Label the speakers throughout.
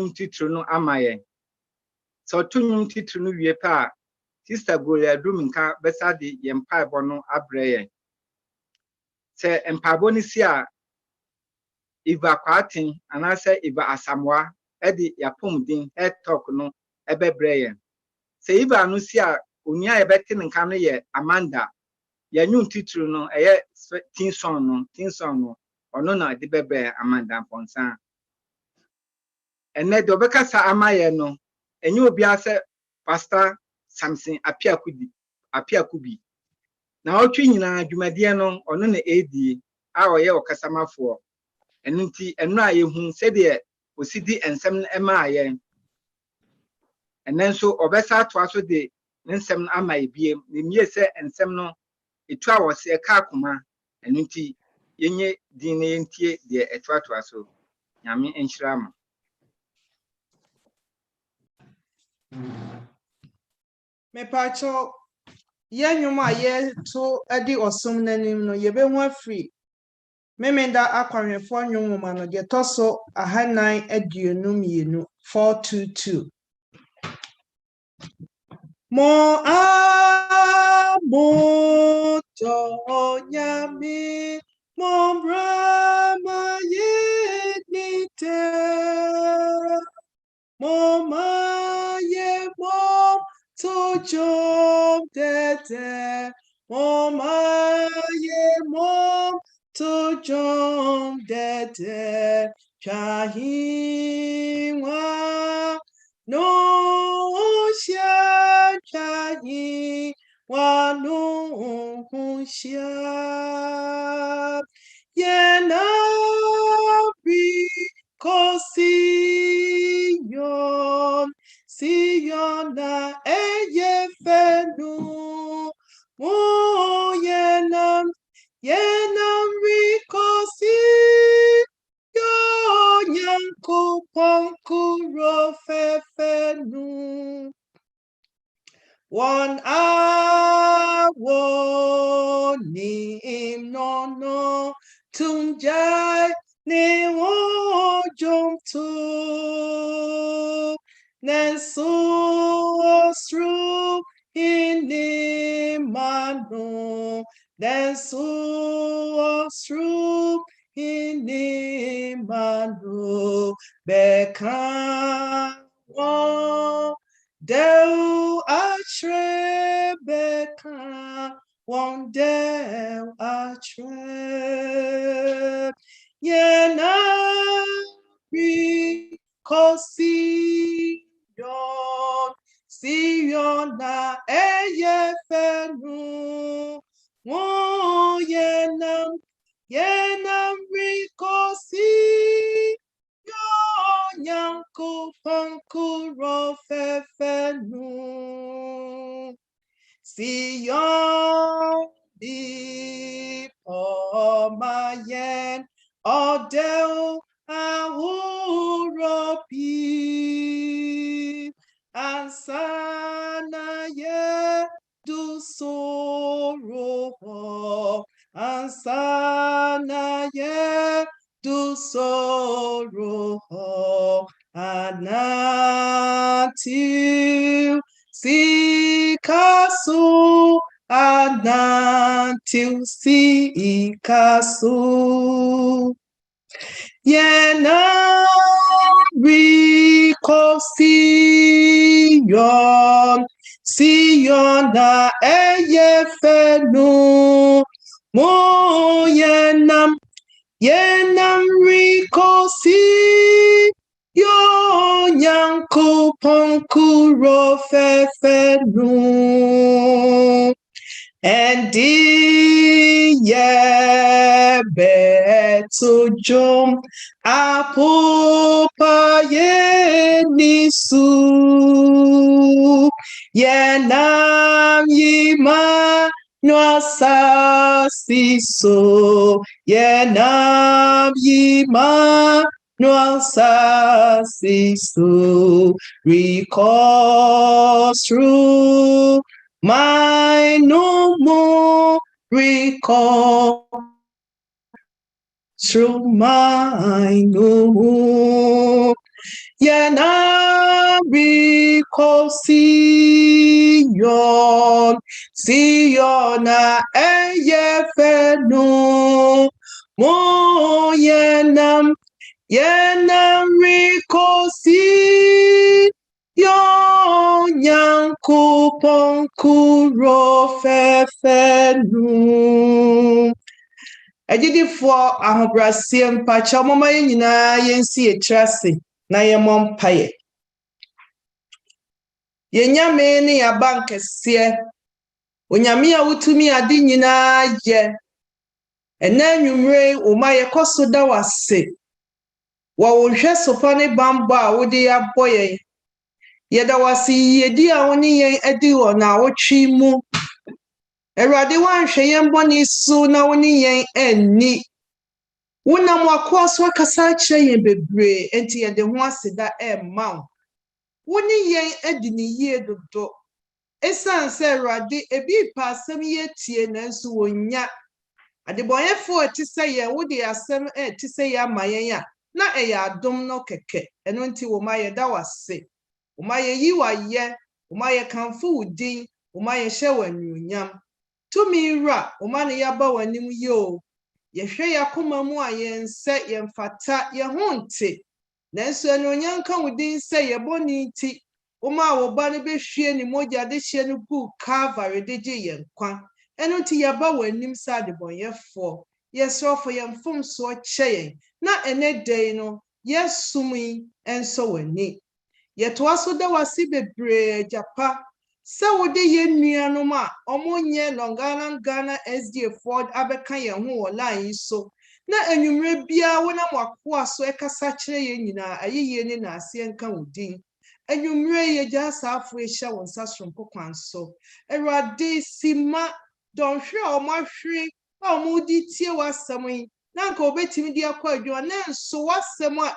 Speaker 1: titru no amaye. So to titru no wie pa Sister Gloria Duminka besa de yempaibo no abreye. Se empaibo ni si a Iva Kwatin anase Iva Asamwa edi yapum din head talk no ebebreye. Se Iva no si a onia ebeti nka no ye Amanda. Ya nyun titru no eye tin song no ono na de bebre Amanda Ponsan. Ene de obekasa amaye no enye obi ase Pastor Samson Apiakubi. Na otwe nyina adwumadie no ono na edi a oye okasamafo. Enu nti enu a yehu se de osidi ensem ema aye. Enen so obesa atwa so de nsem amaye biem. Ne mie se ensem no etu a wose eka akoma. Enu nti yenye din ne yentie de etwa so. Nyame enhyira ma.
Speaker 2: Me pacho ye nyuma ye to edi osum nanim no ye be hu afri memenda akwanwefo nwuma no de toso ahanan aduonum yenu 422 mo nyami mo brama ye nite mo ma ye mo to jom dete mo ma ye mo to jom dete chahiwa no sha chahiwa no sha yena bi Sion na eye fenu yenam rikosi yo nyanko ponkuro fefenu one awo ni no tunjai ni wo jomtu Nenso stru inimano Nenso stru inimano Beka won Deu atre beka won deu atre Yena bi kosi Sion na eye fenu yenam rikosi yo nyanko pankuro fefenu Sion di pomayen odeu ahuropi Ansana ye du sorrow Ansana ye du sorrow Anatil sikasu Anatil sikasu Yena Sion na eye fenu mo yenam rikosi yo nyanko ponkuro fefenu Endi ye betujum apupa ye nisu yenam yima no sasiso yenam yima no sasiso recourse through my no more recall through my no more Yenamiko Siona Eyefenu Mo Yenamiko Yanku Ponkuro Fefenu. Agidifo ahobrasie mpacha mama nyina yensi etrase na yemom paye. Yenyame ne ya bankese. Onyame a wutumi ade nyina ye. Ena nwumre o ma yekoso da wase. Wo wohwe sofa ne bamba a wode aboye. Yeda wase yedi a woni yen adi wo na wotwi mu. Erade wanhwe yen boni su na woni yen enni. Wunam wakwaso akasa kire yen bebre enti ye de ho aseda emma. Woni yen adi ni yie dodo. Esan se Erade ebi pa asem ye tie nanso wonya. Adebonyefo etise ye wode asem etise ye amayen ya na eya adom no keke. Eno nti wo ma ye da wase. Wo ma ye yi wa ye, wo ma ye kanfo udin, wo ma ye hye wanuonyam. Tumi ra wo ma ne yaba wanim yo. Yehwe yakoma mu a yense yemfata yehonte nanso anuonyam ka wudin se yeboni nti woma wo ba ne behwie ni mogya de hye no gu Calvary de gye yenkwa eno nti yaba wanim sa de bonyefo yesrofo yemfom so kyeyen na ene dei no yesumi enso wani yeto aso da wasi bebre japa se wode ye nuanom a omonye Ghana SDA Ford abeka ye ho wo line so na enwumre bia wona mwakoa so ekasa kire ye nyina ayeye ne na ase enka wudin enwumre ye ja saafo ehya won sasrompo kwanso Erade sima don hwe o mahwe o mudi tie wasam yi na nka obetimi di akwa adwo na nso wasam a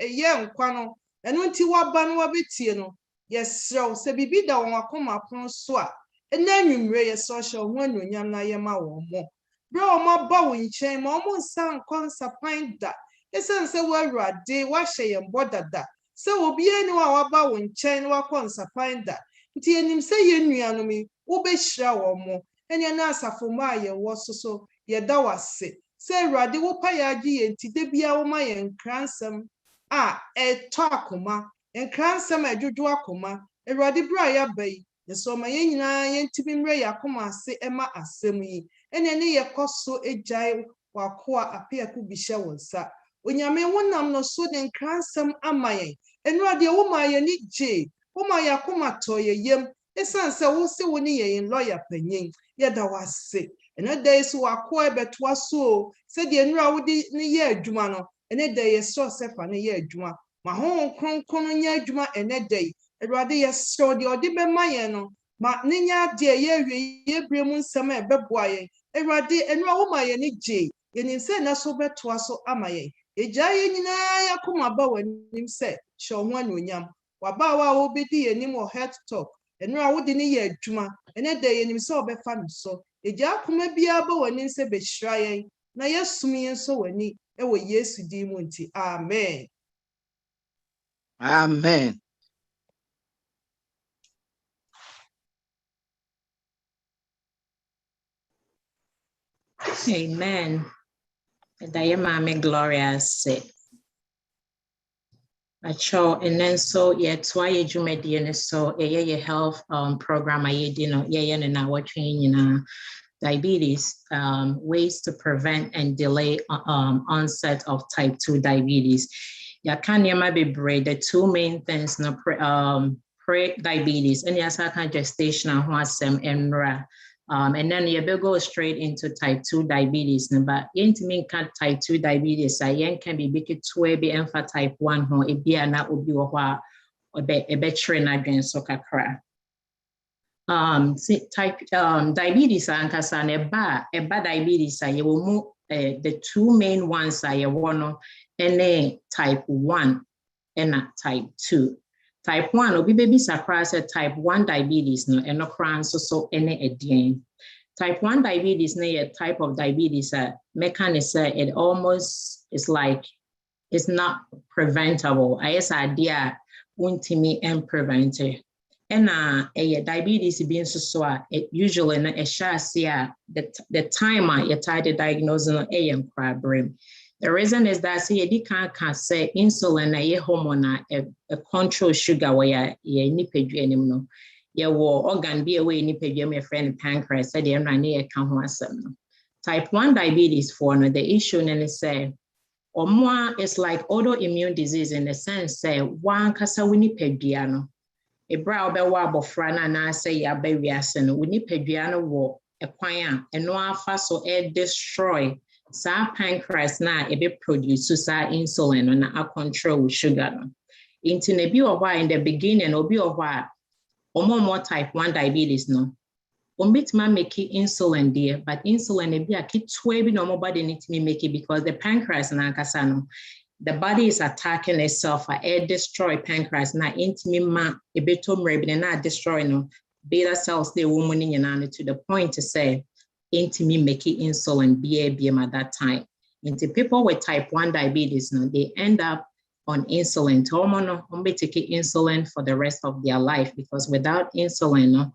Speaker 2: ye nkwa no eno nti waba no wabetie no yesrew se bibi da won akoma pon so a ena nwumre yesosho ho anuonyam na yema wo mo bro mo ba wo nchen mo nsan konsapan da esense wo Awurade wa hye ye mbodada se obi ani wa waba wo nchen wa konsapan da nti enim se ye nuanom wo be hyira wo mo ene na asafo ma ye wo soso ye da wase se Awurade wo pa ya agi ye nti de bia wo ma ye nkransem a eto akoma enkransem adwodwo akoma Awurade bra ya bai so ma ye nyina ye ntimi mre yakoma ase ema asem yi ene ne ye koso ejai wakoa apeaku bihye wonsa onyame wonam no so de nkransem amayen Awurade wo ma ye ni je wo ma yakoma to ye yem esanse wo se wo ni ye lawyer panyin ye da wase ene dai so wakoa ebeto aso se de enura wo di ne ye adwuma no ene dai ye so sefa ne ye adwuma ma ho kronkron nya adwuma ene dai Awurade yesro de odi be mayen no ma nenya de ye wie ye bremu nsem e beboa yen Awurade enura wo ma ye ni je yenim se na so beto aso amayen eja ye nyina yakoma ba wanim se hye ho anuonyam waba wa wo bedi yenim o health talk enura wo de ne ye adwuma ene de yenim se obefa no so eja akoma bia ba wanim se behyira yen na yesumi yen so wani e wo Yesu di mu nti amen.
Speaker 1: Amen.
Speaker 3: Amen. Dayama Gloria say. Acho and then so yeah twa jumedi and so ye health program I dino ye na watching diabetes ways to prevent and delay onset of type 2 diabetes. Ya can be bread the two main things no pre-diabetes and yes I can gestational wasem and and then you go straight into type 2 diabetes. But intimate type 2 diabetes, I can be big to be and for type 1 ho it be an that would be a better against soccer crack. Type diabetes and casan a bad diabetes, I will move the two main ones I want and type 1 and type 2. Type 1 or baby surprise type 1 diabetes no and no crown so any again. Type 1 diabetes no a type of diabetes mechanism it almost is like it's not preventable. I guess idea untimi and prevent it. And diabetes being so it usually a share the time you try to diagnose a brain. The reason is that you can't say insulin a hormone a control sugar where you need no. You will organ be away in my friend pancreas said you can type 1 diabetes for the issue and say or more it's like autoimmune disease in the sense say one kasa wini pediano a brow be wa bofrana na say ya be wiase we ni pediano wo e kwan a no afa so e destroy sa pancreas na e be produce sa insulin na a control sugar no into na bi o in the beginning obi o or more type 1 diabetes no Ombitima make insulin dear, but insulin be a kit swabbing no more body need to be make it because the pancreas and ankasano, the body is attacking itself. It destroy pancreas na intimate a betum rabin and not destroy no beta cells the woman in to the point to say intimate making insulin BABM at that time. Into people with type 1 diabetes, no, they end up on insulin. Hormonal take insulin for the rest of their life because without insulin, no,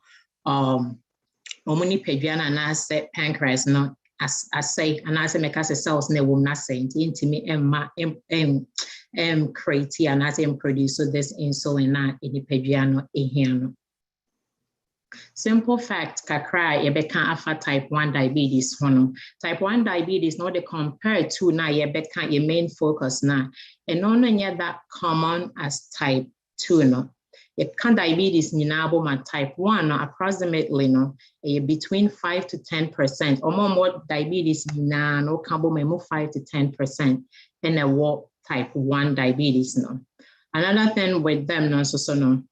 Speaker 3: Omuni pediana and I say pancreas no as I say and I say make us cells ne will not say into me create and as produce this insulin na in the pediano ehiano. Simple fact kakra yebeka afa type 1 diabetes hono. Type 1 diabetes no they compare to na yebeka your main focus na and no that common as type 2 no. You can diabetes ninabo my type 1 no, approximately no between 5 to 10% or more diabetes no combo memo 5 to 10% and a what type 1 diabetes no. Another thing with them no so no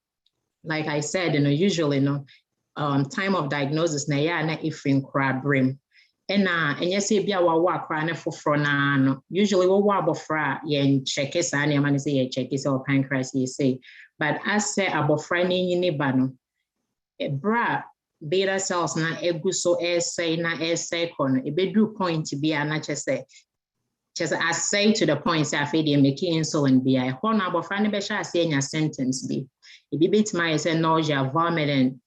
Speaker 3: like I said usually no time of diagnosis na ya na ifrin crab brim and yes be a wa na for na no usually we wa bofra yen check is and man say check is our pancreas you say but as say abofra ni ba no e bra beta cells na egu so say na say kono e bedu point be na just I say to the point say afi dey make insulin be I ho na abofra ni be sha say nya symptoms be e be bit my say nausea vomiting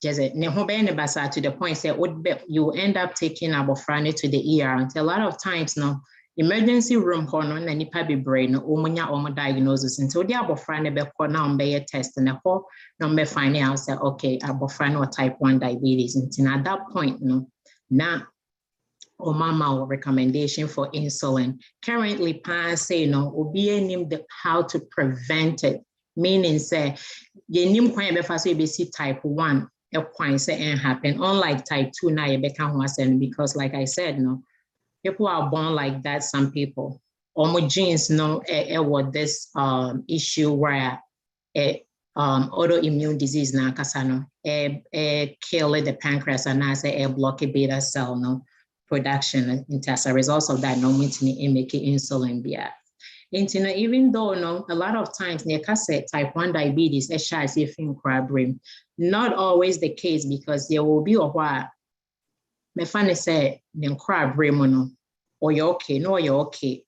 Speaker 3: just to the point that you end up taking abofrane to the ER until a lot of times now emergency room corner na nipa be brain omunya omo diagnosis until the abofrane be corner be test and ho number find out say okay abofrane or type 1 diabetes until at that point no na or mama recommendation for insulin currently pan say no obi nim how to prevent it meaning say the nim kwan be fa so be see type 1 a point say and happen unlike type 2 now you become one because like I said no people are born like that some people almost genes no what this issue where autoimmune disease na kasano kill the pancreas and as a block beta cell no production as a result of that no making insulin be even though no, a lot of times type 1 diabetes, not always the case because there will be a while. Me funny say no, or you're okay, no, you're okay.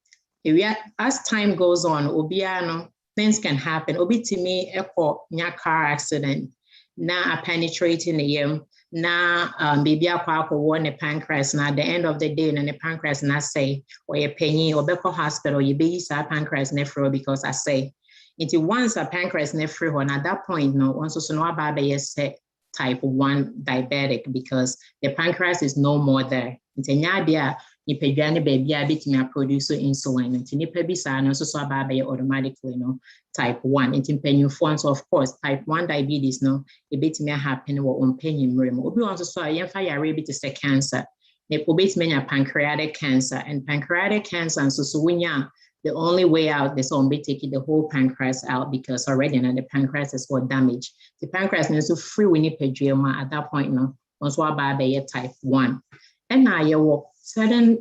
Speaker 3: As time goes on, obiano things can happen. Obi to me, echo nya car accident, na penetrating the yam. Na baby akwa won the pancreas na at the end of the day na the pancreas na say or you penny or beko hospital you be sa pancreas nephro because I say until once a pancreas nephro and at that point no once so no about say type 1 diabetic because the pancreas is no more there until nya dia ni pedwane baby a bit me produce insulin until ni pe bi sa no so about automatically no type 1 until penny forms of course type 1 diabetes no a bit me happen what on penny mrem obi want so yen fa yare bit to cancer ne bit me pancreatic cancer and pancreatic cancer and so winya the only way out is on be taking the whole pancreas out because already now the pancreas is what damage the pancreas needs to free we need pedrioma at that point no once what about type 1 and now you certain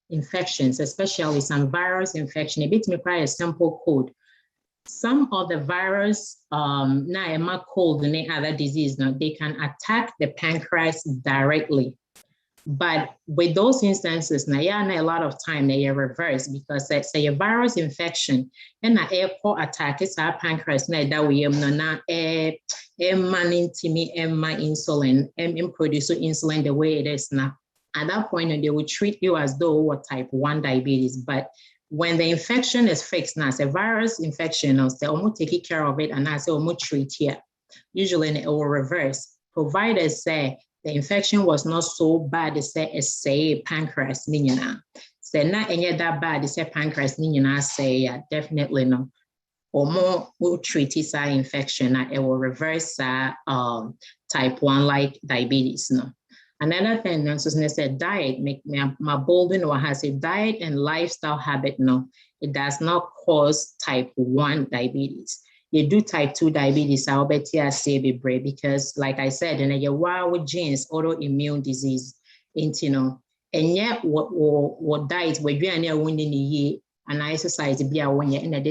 Speaker 3: infections, especially some virus infection, a bit me a simple code. Some of the virus, cold and other disease, now they can attack the pancreas directly. But with those instances, now a lot of time they are reversed because say a virus infection and a air attack is our pancreas now that we am not manning to me and my insulin and produce insulin the way it is now. At that point, they will treat you as though what type 1 diabetes. But when the infection is fixed now, a virus infection, they almost take care of it and I say almost treat here. Usually it will reverse. Providers say the infection was not so bad, they say pancreas niñana. Say not any that bad, they say pancreas niñana say definitely no. Or more will treat this infection, it will reverse type 1 like diabetes. No. Another thing, diet, make my bolding or has a diet and lifestyle habit, no, it does not cause type 1 diabetes. You do type 2 diabetes, I'll bet you say be brave because, like I said, and you with genes, autoimmune disease, and yet what diet where you are near winning a year and exercise be a when you're in a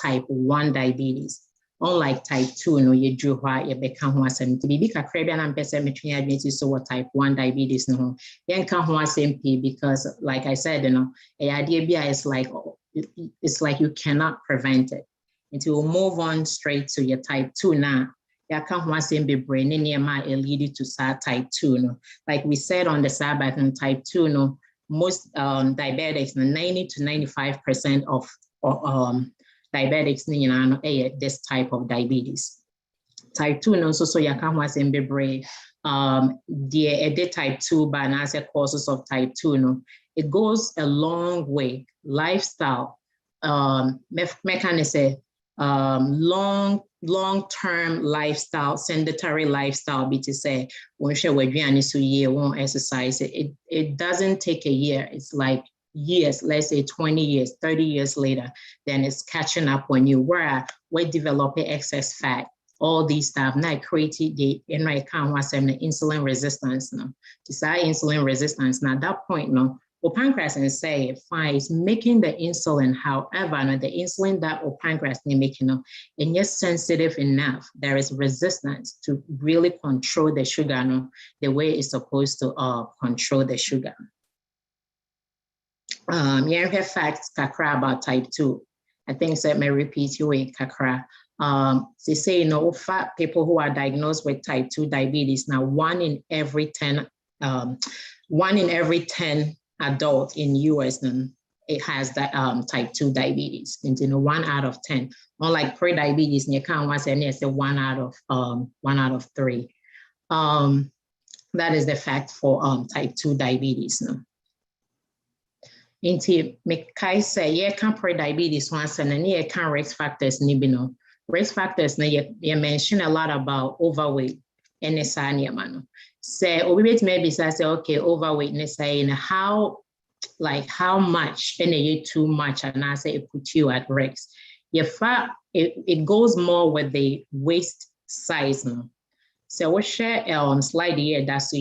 Speaker 3: type 1 diabetes. Unlike type 2, no, you drew why you become one to be a Caribbean and person between identities so type 1 diabetes, no, then come one MP because, like I said, a idea is like it's like you cannot prevent it. And to move on straight to your type 2 now, you can't want to be brain in your mind lead you to type 2, no. Like we said on the Sabbath in type 2, no, most diabetics, 90 to 95% of diabetics, this type of diabetes. Type 2, no, so you can't want to be brain. The type 2, but as a causes of type 2, no, it goes a long way. Lifestyle, mechanism. Long-term lifestyle, sedentary lifestyle, be to say, when we won't exercise, it doesn't take a year. It's like years, let's say 20 years, 30 years later, then it's catching up when you were developing excess fat. All these stuff now created the insulin resistance. No, to say insulin resistance. Now at that point, no. Or pancreas and say, fine, it's making the insulin. However, the insulin that or pancreas is making, and yet sensitive enough, there is resistance to really control the sugar, the way it's supposed to control the sugar. You have facts kakra about type 2. I think that may repeat you in kakra. They say, fat people who are diagnosed with type 2 diabetes, now 1 in every 10 adult in US, it has that type 2 diabetes. And 1 out of 10. Unlike pre-diabetes, you can't want to say 1 out of 3. That is the fact for type 2 diabetes. Into Mekai say, yeah, can pre-diabetes once and then yeah, can risk factors nibino. Risk factors, you mentioned a lot about overweight and nesania. So we maybe say, okay, overweight, and how much, and you too much, and I say it puts you at risk. It goes more with the waist size. So we share slide here, that's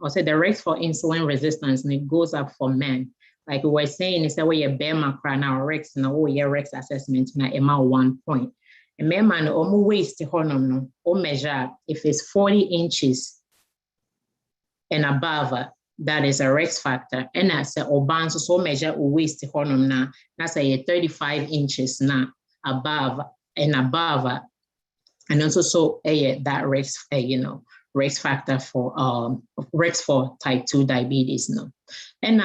Speaker 3: also the risk for insulin resistance, and it goes up for men. Like we were saying, is that we have bear macro now risk, now your risk assessment now amount 1 point. And men man almost waist hormone or measure if it's 40 inches and above, that is a risk factor. And I say oban so measure waist hormone now. That's a 35 inches now above and above. And also that risk, risk factor for risk for type 2 diabetes. And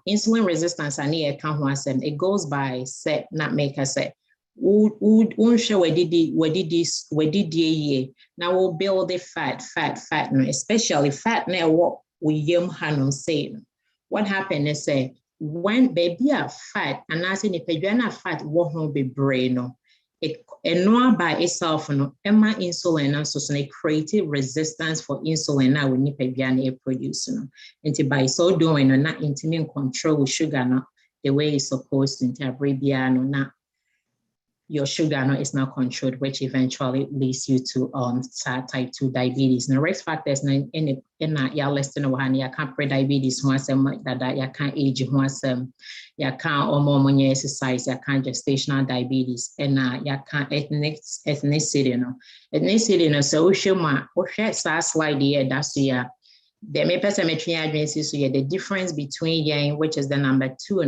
Speaker 3: insulin resistance and it goes by set, not make us say. We did now we'll build the fat, especially fat now what we yum saying. What happened is say when baby are fat and I say if you are fat, won't be brain. It and by itself, Emma insulin and so it created resistance for insulin now when you produce. And by so doing not intimate control sugar the way it's supposed to not your sugar is not controlled, which eventually leads you to type 2 diabetes. Now, risk factors in your listing of you can't pre-diabetes, that you can't age, you can't more exercise, you can't gestational diabetes, and you can't ethnicity. Ethnicity, so we show slide here, that's the me person agency so the difference between yang, which is the number 2,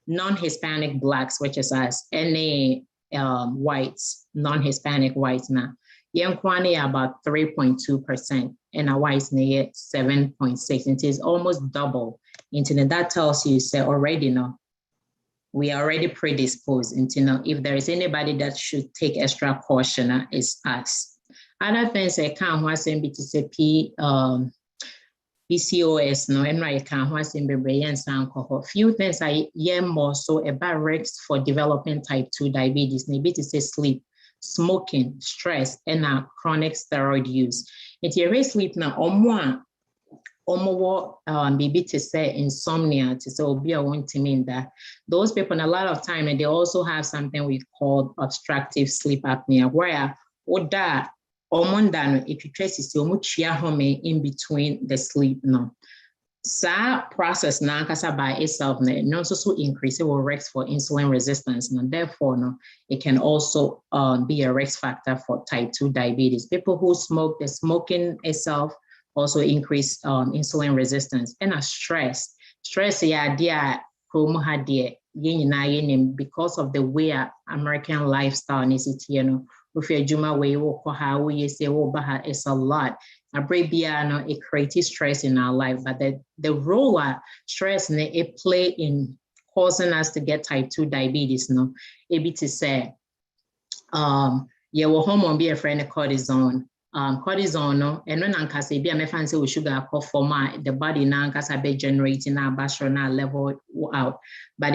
Speaker 3: non-Hispanic blacks, which is us, any whites, non-Hispanic whites now. Young Kwani about 3.2%, and our whites near 7.6%. It is almost double. Internet that tells you say already we are already predisposed. Into if there is anybody that should take extra caution, is us. Other things I can't was BTCP PCOS and I can't was in and few things I more so about risks for developing type 2 diabetes, maybe to say sleep, smoking, stress, and chronic steroid use. If you sleep now maybe to say insomnia, to say be a want to mean that those people a lot of time and they also have something we call obstructive sleep apnea, where that if you trace it in between the sleep process by itself also increase risk for insulin resistance, and therefore it can also be a risk factor for type 2 diabetes. People who smoke, the smoking itself also increase insulin resistance. And stress because of the way American lifestyle is if you're Juma way how we say it's a lot. It creates stress in our life, but the role stress it play in causing us to get type 2 diabetes it to say hormone be a friend of cortisone. Cortisone, and when ankasa be a fancy with sugar form the body now ankasa be generating our basal level out. But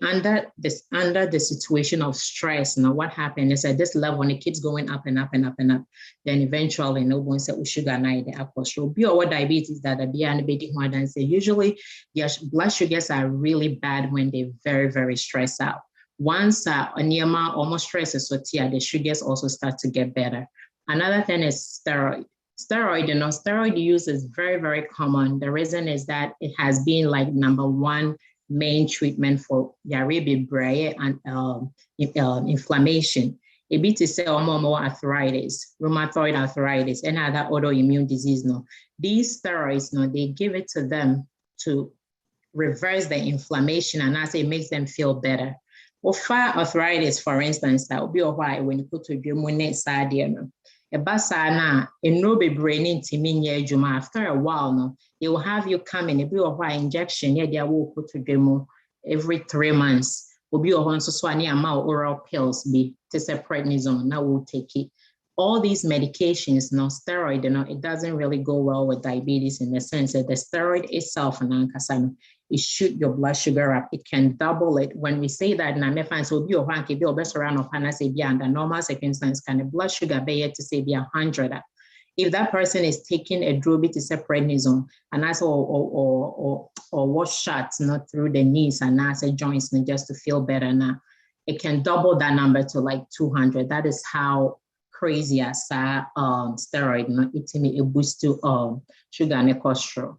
Speaker 3: under the situation of stress, what happened is at this level, and it keeps going up and up and up and up. Then eventually, no one said sugar night the apple. So be or diabetes that are beyond the more than say. Usually, your blood sugars are really bad when they're very, very stressed out. Once Onyema almost stresses so the sugars also start to get better. Another thing is steroid. Steroid use is very, very common. The reason is that it has been like #1 main treatment for diarrhea and inflammation. It be to say more arthritis, rheumatoid arthritis, and other autoimmune disease. These steroids, they give it to them to reverse the inflammation, and as it makes them feel better. Or arthritis, for instance, that will be why when you put to your side, a basana in no be brain after a while, they will have you come in a bit of injection, they will put to demo every 3 months. Will be a so oral pills be to separate prednisone. Now we'll take it. All these medications, steroid, it doesn't really go well with diabetes in the sense that the steroid itself, it shoot your blood sugar up. It can double it. When we say that, so be a best around of under normal circumstances, can the blood sugar be to say be 100. If that person is taking a drug to separate prednisone and also or wash shots not through the knees and as joints just to feel better now, it can double that number to like 200. That is how crazy as steroid it boosts to sugar and cholesterol.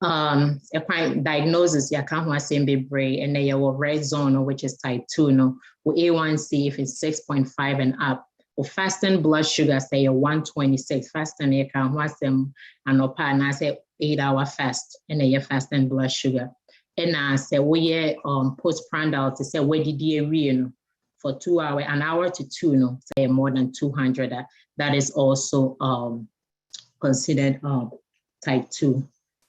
Speaker 3: A quite diagnosis you can't say brain and they will red zone which is type 2 with A1C if it's 6.5 and up. Or fasting blood sugar say 126 fasting you can watch them and I say 8-hour fast and a fasting blood sugar. And I say we postprandial to say where did you for 2 hours, an hour to 2 say more than 200. That is also considered type 2.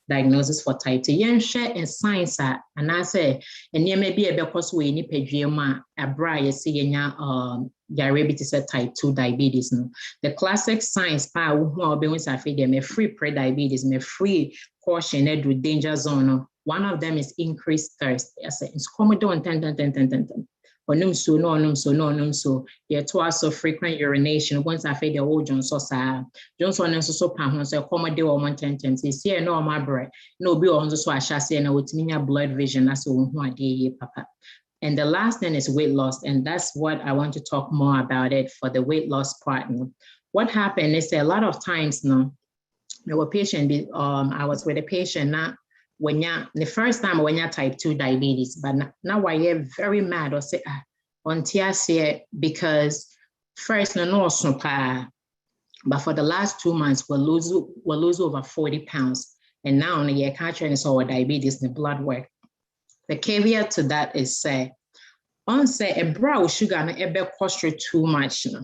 Speaker 3: Diagnosis for type 2. Yen share in science and I say and there may be a because we need pediama a bra see diabetes type 2 diabetes. The classic science part who be me free pre-diabetes, me free caution with danger zone. One of them is increased thirst. I say it's common 10. So yeah, twice so frequent urination. Once I fed the old Johnson so pound so accommodate or 110 see no my bread. No be on so I shall say no with me blood vision. That's what papa. And the last thing is weight loss, and that's what I want to talk more about it for the weight loss part. What happened is a lot of times there were patient I was with a patient now. When you the first time when you type 2 diabetes, but now I get very mad or say on TSC because first no But for the last 2 months, we'll lose over 40 pounds. And now you can't train our diabetes in the blood work. The caveat to that is say, on say a brow sugar and a cost too much. You know.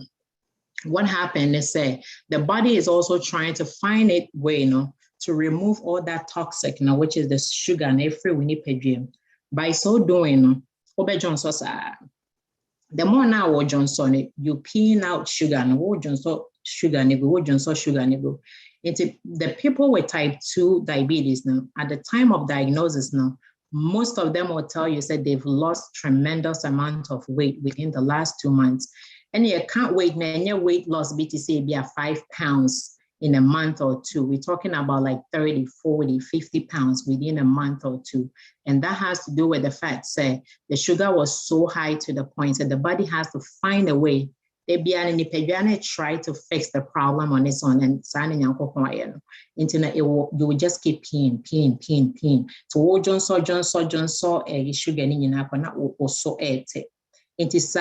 Speaker 3: What happened is say the body is also trying to find a way, you know, to remove all that toxic, you know, which is the sugar and every we need pedium. By so doing, the more now what Johnson, you peen out sugar and what Johnson sugar nibble, what Johnson sugar nibble. The people with type 2 diabetes now, at the time of diagnosis now, most of them will tell you that they've lost tremendous amount of weight within the last 2 months. And you can't wait, and your weight loss BTC be 5 pounds in a month or two. We're talking about like 30, 40, 50 pounds within a month or two. And that has to do with the fact that the sugar was so high to the point that the body has to find a way. They try to fix the problem on its own and signing internet, you will just keep peeing. So Johnson, sugar in your also it is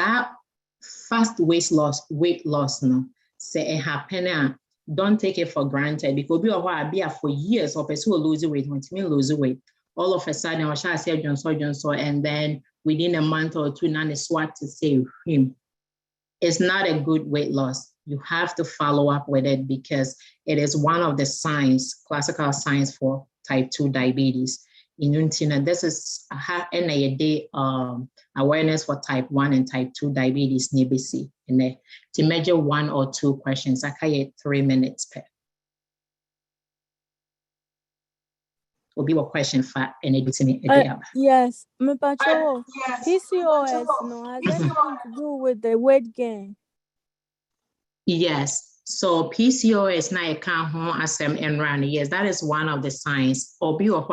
Speaker 3: fast weight loss no say it happen. Don't take it for granted because we are here for years or person will lose weight, when you lose weight. All of a sudden, I shall say Johnson, and then within a month or two, now it's what to say him. It's not a good weight loss. You have to follow up with it because it is one of the signs, classical signs for type 2 diabetes. This is a day awareness for type 1 and type 2 diabetes. And to measure 1 or 2 questions, I can 3 minutes per. Will be a question for any
Speaker 4: yes, PCOS no has anything to do with the weight gain.
Speaker 3: Yes. So PCOS na account home asem enrani. Yes, that is one of the signs. Obi or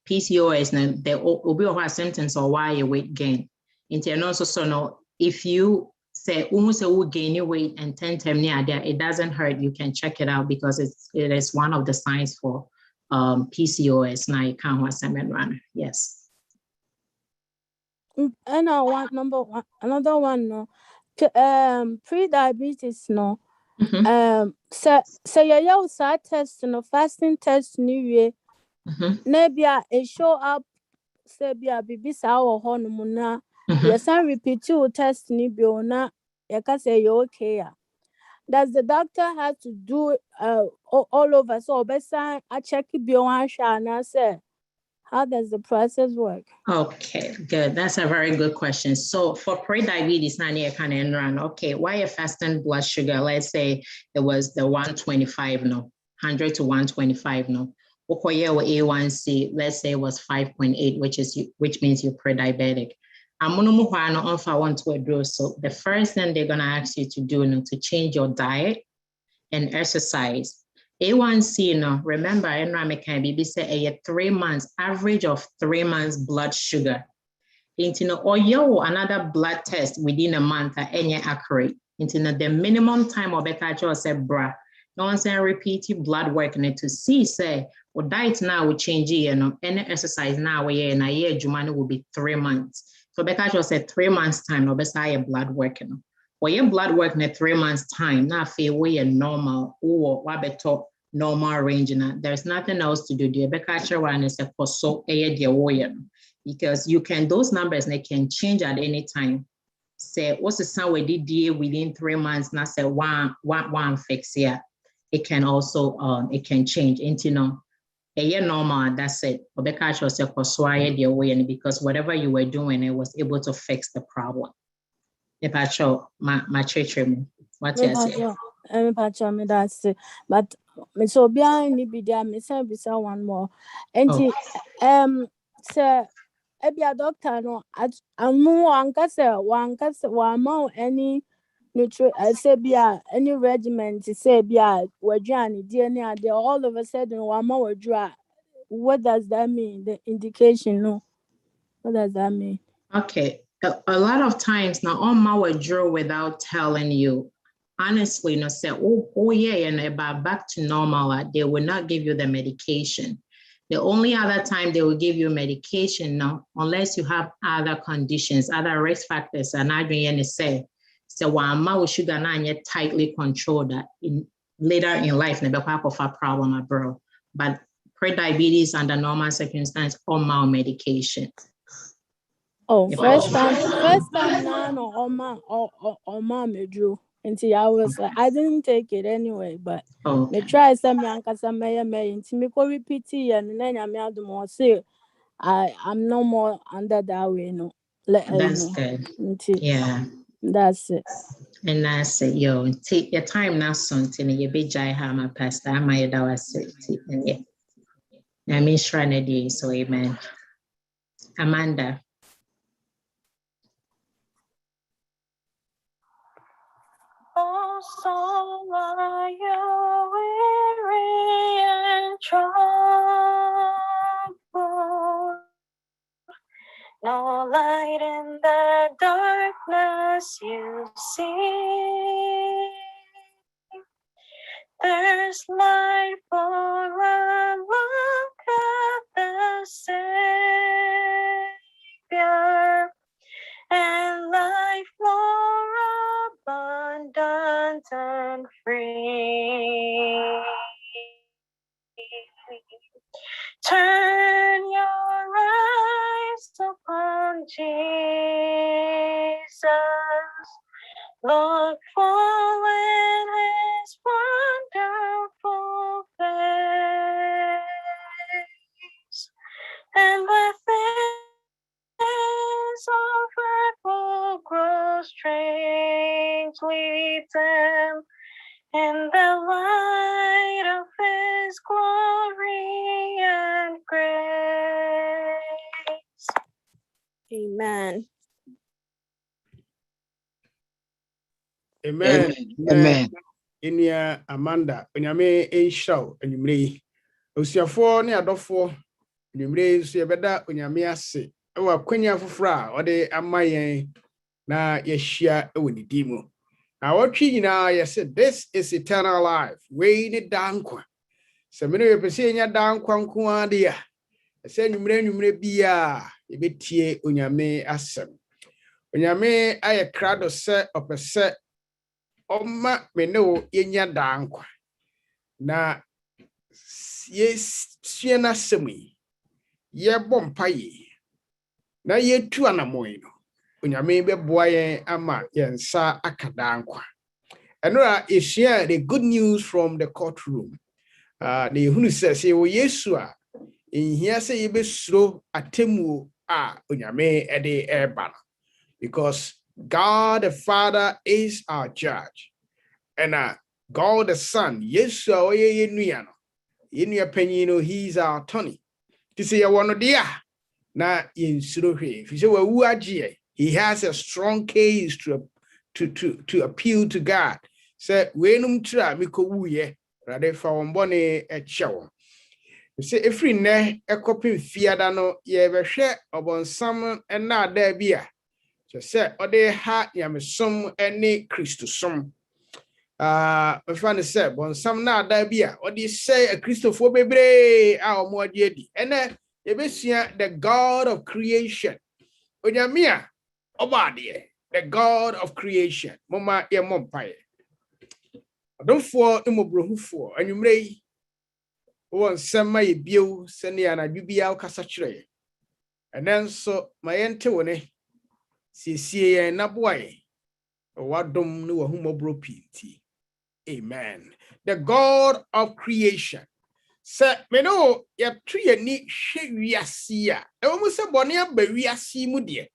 Speaker 3: PCOS na the obi or symptoms or why you weight gain. Also, so no, if you say almost a gain your weight and 10 times near there, it doesn't hurt. You can check it out because it is one of the signs for PCOS na account home asem enrani. Yes.
Speaker 4: And another one no. Pre-diabetes no. So you start test no fasting test new year. Maybe it show up say be a baby saw hormone na. Yes, and repeat you test ni biona. You can say you okay. Does the doctor have to do all over? So best I check it biona and say. How does the process work?
Speaker 3: Okay, good. That's a very good question. So for pre-diabetes, okay, why a fasting blood sugar? Let's say it was the 125, no, 100 to 125, no. A1C, let's say it was 5.8, which means you're pre-diabetic. So the first thing they're gonna ask you to do to change your diet and exercise. A1C, no, remember, NRAM say a 3 months, average of 3 months blood sugar. Or another blood test within a month at any accurate. The minimum time of better say bra. No one saying repeated blood work to see say or diet now will change any exercise now and a year Jumani will be 3 months. So better say 3 months time no better blood work. Or your blood work in 3 months time, now feel way a normal or what better normal range. There's nothing else to do. The better one is a so because you can those numbers they can change at any time. Say what's the sound we did within 3 months, not say one fix here. It can also it can change into a year normal, that's it. Or better say because whatever you were doing, it was able to fix the problem. My church what you say?
Speaker 4: Me that's it. But so behind me be there, me say one more. And say be a doctor no I'm one any say be any regimen say be a DNA all of a sudden one more draw. What does that mean? The indication no. What does that mean?
Speaker 3: Okay. A lot of times now on my withdraw without telling you, honestly, no say, and about back to normal, they will not give you the medication. The only other time they will give you medication now, unless you have other conditions, other risk factors, and I say, so while my sugar not yet tightly controlled that later in life, never have a problem, bro. But pre-diabetes under normal circumstances, all mild medication.
Speaker 4: Oh, first time now, no, on mom, drew. Until I was like, I didn't take it anyway, but me try some young some may until me go repeat it and then I'm out more say I'm no more under that way, no.
Speaker 3: That's good. Yeah.
Speaker 4: That's it.
Speaker 3: And I say, yo, take your time now, something you be jai hammer pastor. I might have was yeah. I mean, shrine a day, so amen. Amanda.
Speaker 5: Oh, so are you weary and troubled? No light in the darkness you see. There's light for a look at the Savior, and life more abundant and free. Turn your eyes upon Jesus. Look full in his wonderful face, and the things of earth will grow strangely dim in the light of his glory and grace. Amen.
Speaker 6: Amen.
Speaker 1: Amen.
Speaker 6: Inia Amanda, onyame enhyiraw anwumre yi. Osuafo ne adofo anwumre so yebeda onyame ase. Ewa kwanya foforo a ode ama yen na yehia ewo ne dimu. Na wotwi nyina yese this is eternal life. We ne dankwa. Se me no yepese nya dankwa nko ade ya. Ese anwumre bia yebetie onyame asem. Onyame aye krado se opese Oma meno yenya dankwa na ye na semi ye bompaye na ye tu anamoy no onyame beboa yen ama yensa akadankwa enora ehia the good news from the courtroom the hunu say wo Yesu a ehia say ye besuro atemu a onyame ede eba because God the Father is our judge. And God the Son, yes, yenuya penino, he's our Tony. To say I want to dia na in Surohe. If you say well, he has a strong case to appeal to God. Say wenum tra miko wuye rather for one bone a chow. You say if we ne a copy fiada no ye be share upon some and not there be a. So say ode ha yamesum any Christosum. My friend said, "Bon, some na dabia." What do you say? A Christopher bebre our more jedi. And then the God of creation. Onyamia, obadie, the God of creation. Mama ye mompaye. Don't for imobro for and you may one summer ye bio send ya na bibia kasachre. And then so my entone see na boy. What dom no humobro pinti. Amen. The God of creation. Say, me no, ya tree ni shewiasia. E wo se bone abawiasi mu de.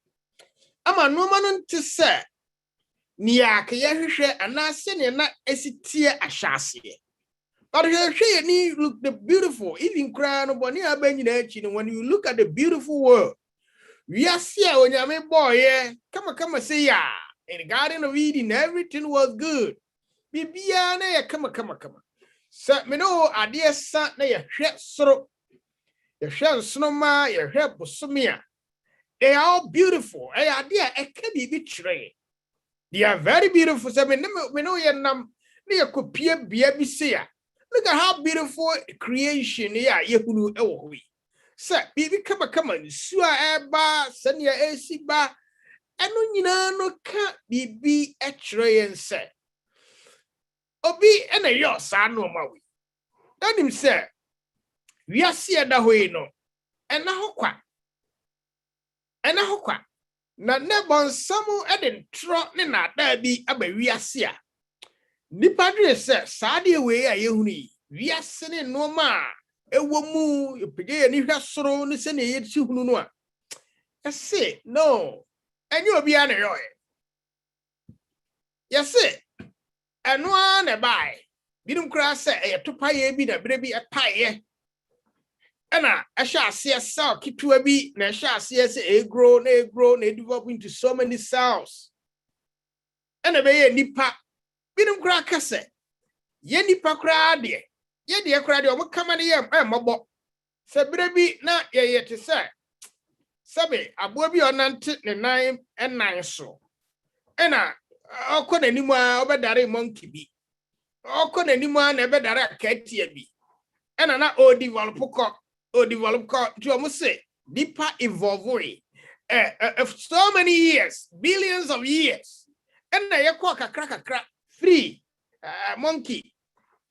Speaker 6: Ama no man to say, ni aka ye hwehwe anase ne na esitie ahyase. But you ni look the beautiful, even cry no bone abanyina achi no when you look at the beautiful world. Wiasia onyame boy, come say ya. In the Garden of Eden, everything was good. Bibia na ya kama. Sa me no ade sa na ya hwe soro. Ya hwe nsonoma, ya hwe bosomia. They are all beautiful. Ade a eka bibi kire. They are very beautiful. Sa me no ya nam na ya kopie bia bi se ya. Look at how beautiful creation ya yehunu ewo ho. Sa bibi kama nsu a eba sane ya esiba. Eno nyina no ka bibi ekire yense. obi ena yo sa no ma we danim se wiase eda hoyi no ena hokwa na nebonsamu eden tro ne na da bi aba wiase a nipa dwe se saade we a yehuni wiase ne no ma ewo mu epege ni hwa soro ne se ne yeti hunu no a ese no enye obi a ne yo yese eno a ne bai binum kra se eyetopaye bi na bre bi epaye ena ehya ase cell kitwa bi na ehya ase se grow na develop into so many cells ena be ye nipa binum kra kase ye nipa kra de ye de kra de o kama ne ye mobo se bre bi na ye te se sebe abo bi onante ne nan so ena okọ nanimu a obedare monkey bi okọ nanimu a na ebedare akatia bi ena na o develop ko to mo say deeper evolve so many years, billions of years ena yekọ kakra free monkey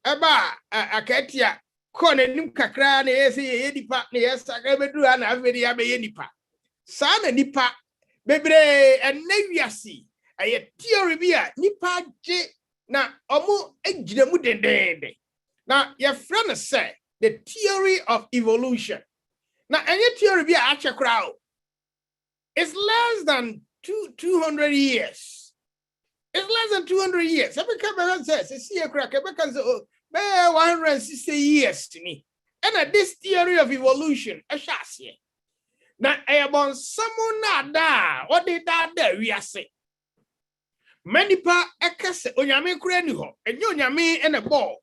Speaker 6: eba akatia ko nanim kakra na yesi ye deeper na yesa ebedu na avedi abe nipa sa na nipa bebre enwiase aye theory bi a nipa je na omo ejire mu dendende na ye friend say the theory of evolution na any theory bi a achekra o is less than 200 years. It's less than 200 years. Every come says see a crack because 160 years to me and this theory of evolution a shasi na e bon someone na da what did that there we are say many pa ekase onyame kura ni ho enye onyame ene ball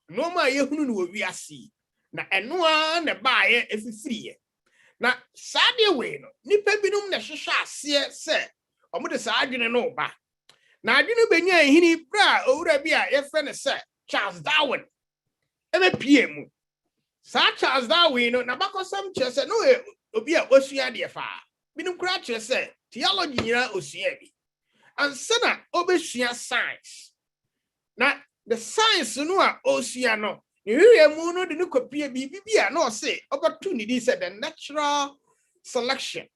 Speaker 6: no ma ye hunu no wi ase na eno a ne baaye efifiriye na saade we no nipa binum na hwehwe ase se omo de saadwene no ba na adwene benya ehini bra owura bi a ye fre ne se Charles Darwin ebe pie mu sa Charles Darwin no na bakosam kire se no obi a osua de fa binum kura kire se theology nyina osua bi ansana obesua science na the science no a osua no niwe mu no de no kopie bibia no say obetu ni di say the natural selection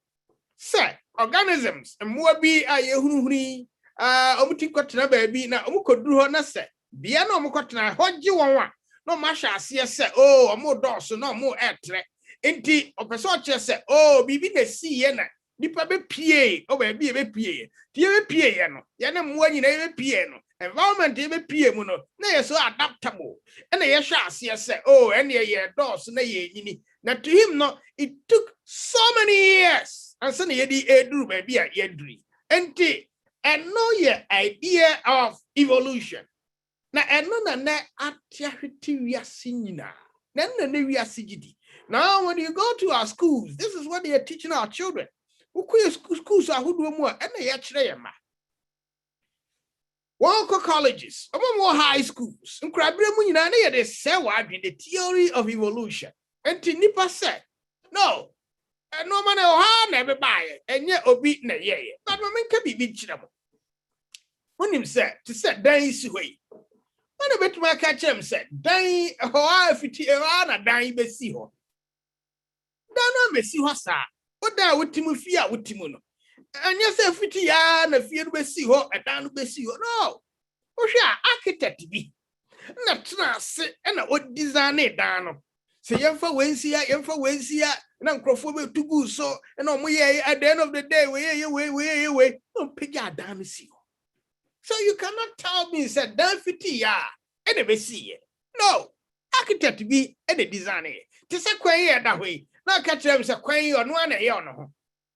Speaker 6: say organisms mo bi a yehuruhuri omuti kotena ba bi na omukoduru ho na say bia na omukotena hoje won a no ma hwa ase say oh omo dose no omo etre enti opeso kire say oh bibi na siye na nipa be pie o ba bi be pie tie be pie ye no ye na mo anyina be pie no environment be pie mu no na ye so adaptable and ye hwa ase say oh ene ye dose na ye nyini na to him no it took so many years and so na ye di eduru ba bi a ye duri enti eno ye idea of evolution na eno na atiahweti wiase nyina na wiase gidi. Now when you go to our schools, this is what they are teaching our children. Schools are who do more and they actually ma. One colleges, more high schools. They say what the theory of evolution. And Tinipa said, no, no man will never buy it, and yet obi na ye. But women can be bitchable. When him said to set days away. When a bit my catch him said, Dang, oh, if it a dying besiho. Don't know, Messi was what there with Timofia with Timono. And yes, if it yarn a fear besiho, a down besiho. No, oh, yeah, architect be. Not sit and what design it down. Say, young for Wednesday, and uncrophobia to go so, and on way at the end of the day, wait, don't pick your damn seal. So you cannot tell me, said, don't fit ya, and never see it. No, architect be and a designer. Tis a quay that way. Now catch them as a quay on one a yon.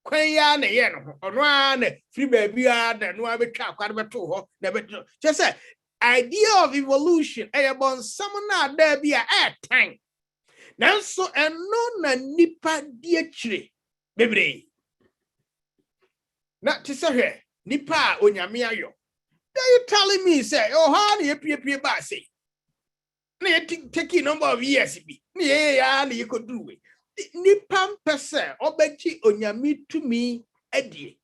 Speaker 6: Quay on a yen, on one free baby, and no other trap, two, never just say, idea of evolution, a born someone now there be a time. Now so and no nipa dear tree, baby. Not to say, nipa on your meayo. Are you telling me, say, oh, honey, a bassy? Taking number of years, yeah, you could do it. Nipam percent, or betty on your meat to me, Eddie.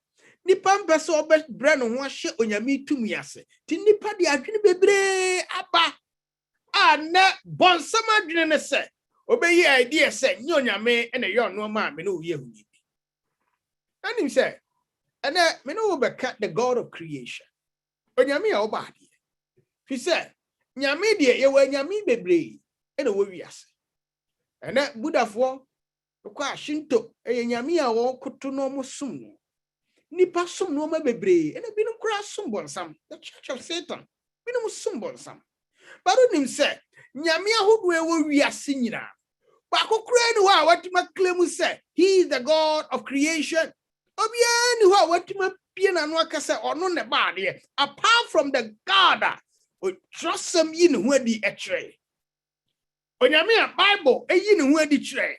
Speaker 6: Nipam percent, or bet brand on one shit on your meat to me, I say. Tinipa, the Akin Bebre, Abba, na bonsama dwene ne se obeyi idea se nyonyame ene yo no ma me no ye huni bi anim se ene me no be cut the God of creation onyame a oba ade fi se nyame de ye wa nyame bebre ene wo wiase ene budafo kwa shinto nyame a wo koto no mo sum no nipa sum no ma bebre ene binum kura sum bonsam the church of Satan binum sum bonsam baro nim se nyame ahodo e wo wiase nyina ba kokura ni ho a watima claim se he is the God of creation obia ni ho a watima pie na no aka se ono ne ba de apart from the God o trust him yi ni ho adi etre onyame a Bible eyi ni ho adi tre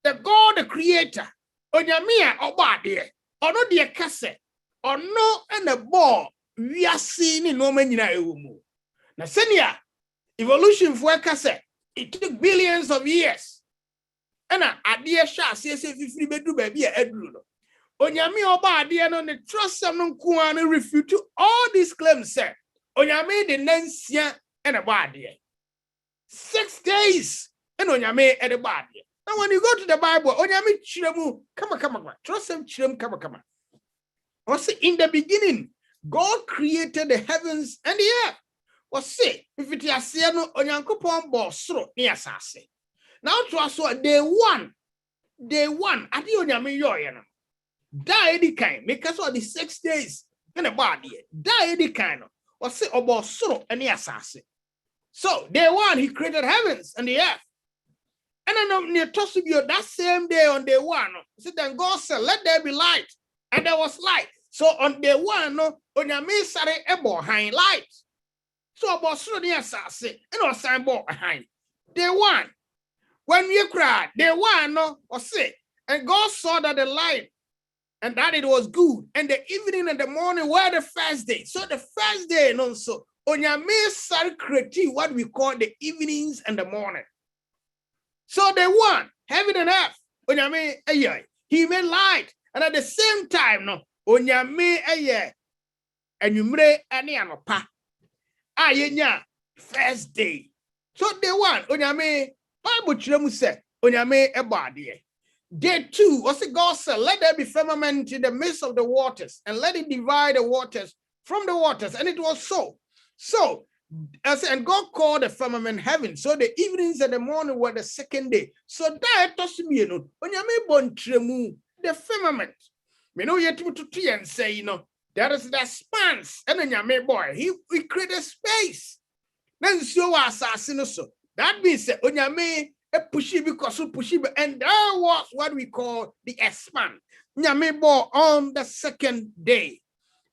Speaker 6: the God the creator onyame a oba de ono de kase ono na bo wiase ni no ma nyina ewo mu na senia evolution for kase it took billions of years and adie sha asese fifiri bedu ba bia aduru no onyame oba ade no ne trust am no nko an refute all these claims say onyame de nansia and ba ade 6 days and onyame e de ba ade. Now when you go to the Bible onyame chiremu kama trust am chirem kama also in the beginning God created the heavens and the earth. Was say if it is no onyankopon bo soro ne asase now to us day one ade onyame yoye no da edi kan make us all the 6 days in a body da edi kan no was say obo soro ne asase. So day one he created heavens and the earth and then near to that same day on day one so then God said let there be light and there was light. So on day one no onyame sare ebo han light. So about so near Sassy, and was signboard behind. Day one, when we cried, day one no or say, and God saw that the light and that it was good, and the evening and the morning were the first day. So the first day, no, so on your started creating what we call the evenings and the morning. So day one, heaven and earth, on your he made light, and at the same time, no, on your and you made any pa. Ayenya first day. So day one, onyame Bible chiremu say onyame ebade. Day two, what's it God said? Let there be firmament in the midst of the waters, and let it divide the waters from the waters. And it was so. So and God called the firmament heaven. So the evenings and the morning were the second day. So that toss me, you know, onyame bon chiremu the firmament. Me know yet to and say, you know. There is the spans, and then your boy, he created space. Then so assassin so. That means onyame a pushy because pushy, and that was what we call the expand. Nyame boy on the second day.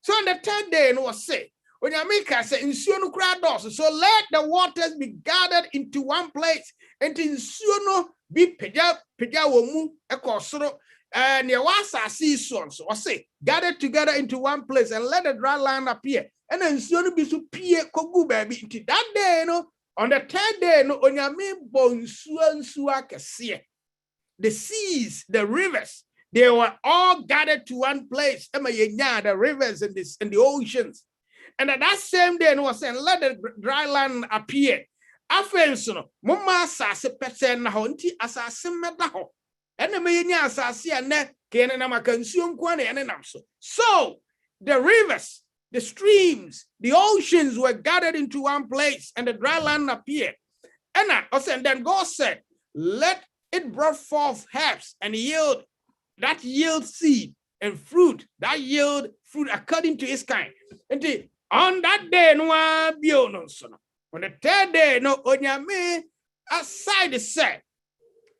Speaker 6: So on the third day, no was say, onyame can say insuno krados. So let the waters be gathered into one place, and insuno be peja womu ekosoro. And your see sons or say gather together into one place and let the dry land appear. And then soon be so peer kogu baby into that day, no. On the third day, no on your main bone the seas, the rivers, they were all gathered to one place. The rivers and the oceans. And at that same day, no was saying, let the dry land appear. Afenso, Mumma Sase Pesen Honti Assassin Medaho. And the Mayanya Sasi and Net Kenama consume Kwane and Namso. So the rivers, the streams, the oceans were gathered into one place, and the dry land appeared. And then God said, let it brought forth herbs and yield seed and fruit, that yield fruit according to its kind. And on that day, no on the third day, no onyame aside said,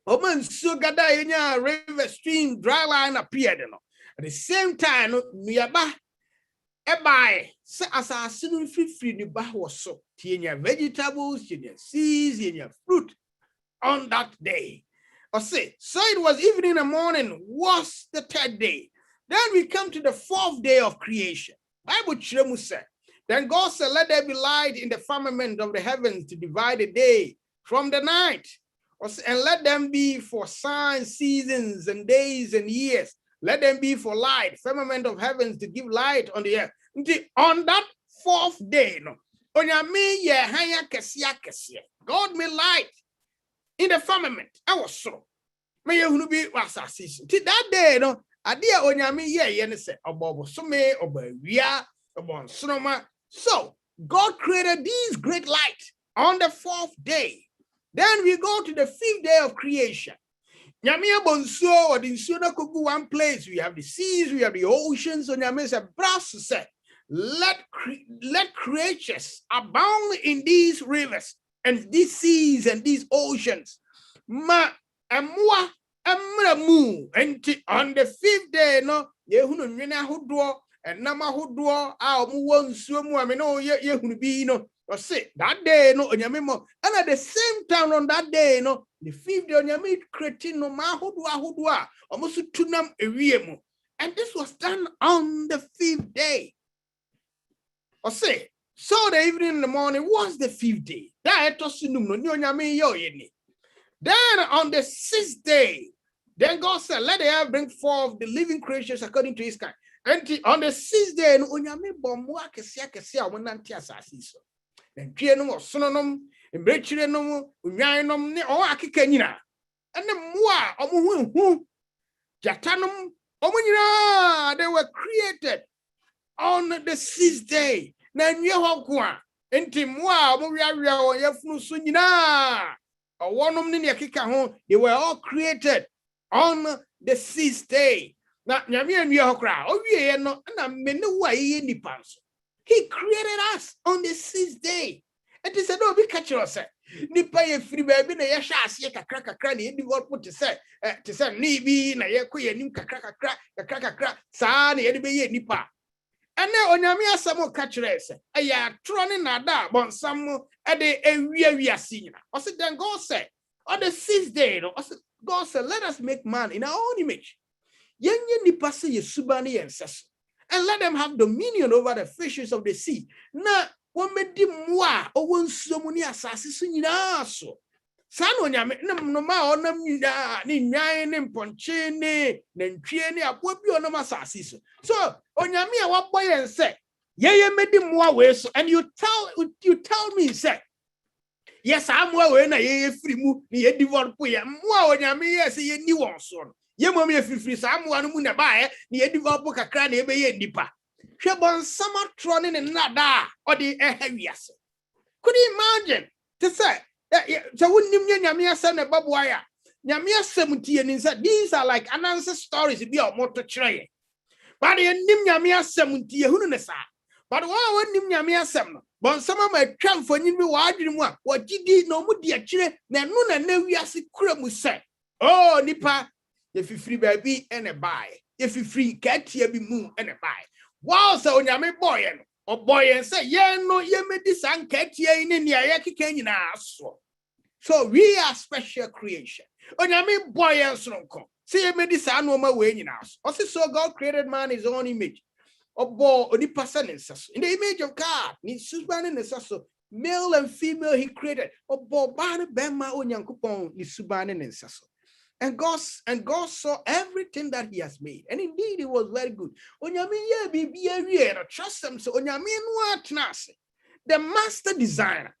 Speaker 6: Oman sugada inya river stream dry line appeared. At the same time, Niaba Ebai say assassin free the bah was so tinya vegetables, tinya seeds, tinya fruit on that day. Or say, so it was evening and morning was the third day. Then we come to the fourth day of creation. Bible Chiremu said, then God said, let there be light in the firmament of the heavens to divide the day from the night. And let them be for signs, seasons, and days and years. Let them be for light, firmament of heavens to give light on the earth. On that fourth day, no, onyame ye hanya kese. God made light in the firmament. I was so. May you be was assassin. Till that day, no, a dear onyame ye say about some about wia about sonoma. So God created these great light on the 4th day. Then we go to the 5th day of creation. Nyame bonso or the nsuo na kogu one place. We have the seas, we have the oceans. So nyame say brass say let creatures abound in these rivers and these seas and these oceans. Ma amwa amramu and on the 5th day no yehunu nwena hodo and nama hodo a omu won nsuo mu ameno yehunu bi no. Say that day no onyame and at the same time on that day no the 5th day onyame creating no ma hodo a almost tunam ewiemu, and this was done on the 5th day. Or say so the evening in the morning was the 5th day. Then on the 6th day, then God said, let the earth bring forth the living creatures according to his kind. And on the 6th day, onyame bomwa kesia wonanti asase so. Then tue no sononom, embrechire no, unwanom ne o akeka nyina. Ene moa omuhu jatanom omunyina, they were created on the 6th day. Na nwie ho ko a enti moa omuwiawia o yefunu so nyina. Owonom ne akeka ho, they were all created on the 6th day. Na nyame anwie ho kra owie no na mene wa ye nipa so. He created us on the 6th day. And he said, no, be catch yourself. Nipa ye free baby na ye sha ase kakra na ye develop to say ni bi na ye ko ye nim kakra sa na ye be ye nipa. And now onyame asamo catch yourself. Aya trone na da bonsam e de ewia sinyina. O said then God said on the 6th day, God said, let us make man in our own image. Yenye nipa se ye suba ne yenseso. And let them have dominion over the fishes of the sea. Na womedi mwa owo nsuomu ni asase so nyina so. San onyame no ma onam nyina ni nwan ni mponche ni nantwie ni aboa bi onam asase so. So onyame a waboye nse ye medi mwa we so, and you tell me say yes amwa we na ye free mu ni ye develop ye mwa onyame yes ye ni won so. Ye mom ye free sa amwa no mu na ba ni ye develop kakra na ye be ye nipa. Hwebon sama trone ne nada odi ehawiase. Could you imagine to say so wunnim nyame asem ne baboa nyame asem tie ni say these are like anansi stories bi o moto kire. But ye nim nyame asem tie hunu ne sa. But wa wunnim nyame asem no bon sama ma twa mfonyin bi wa adwene mu a wo gidi na omu di akire na enu na nawiase kura mu say oh nipa ye fifiri baby ene bae ye fifiri katia bi mu ene bae. Wow, so onyame boy no o boy say ye no ye medi sankatia ni ne ya kika nyina so. So we are special creation. Onyame boy ensronko say ye medi sa no ma we nyina so. Also so God created man his own image. Obo onipa sense in the image of God. Ni subane ne so male and female he created. Obo ba ne bema onyankopon ni subane ne so. And God saw everything that he has made. And indeed, it was very good. Trust him. So, the master designer.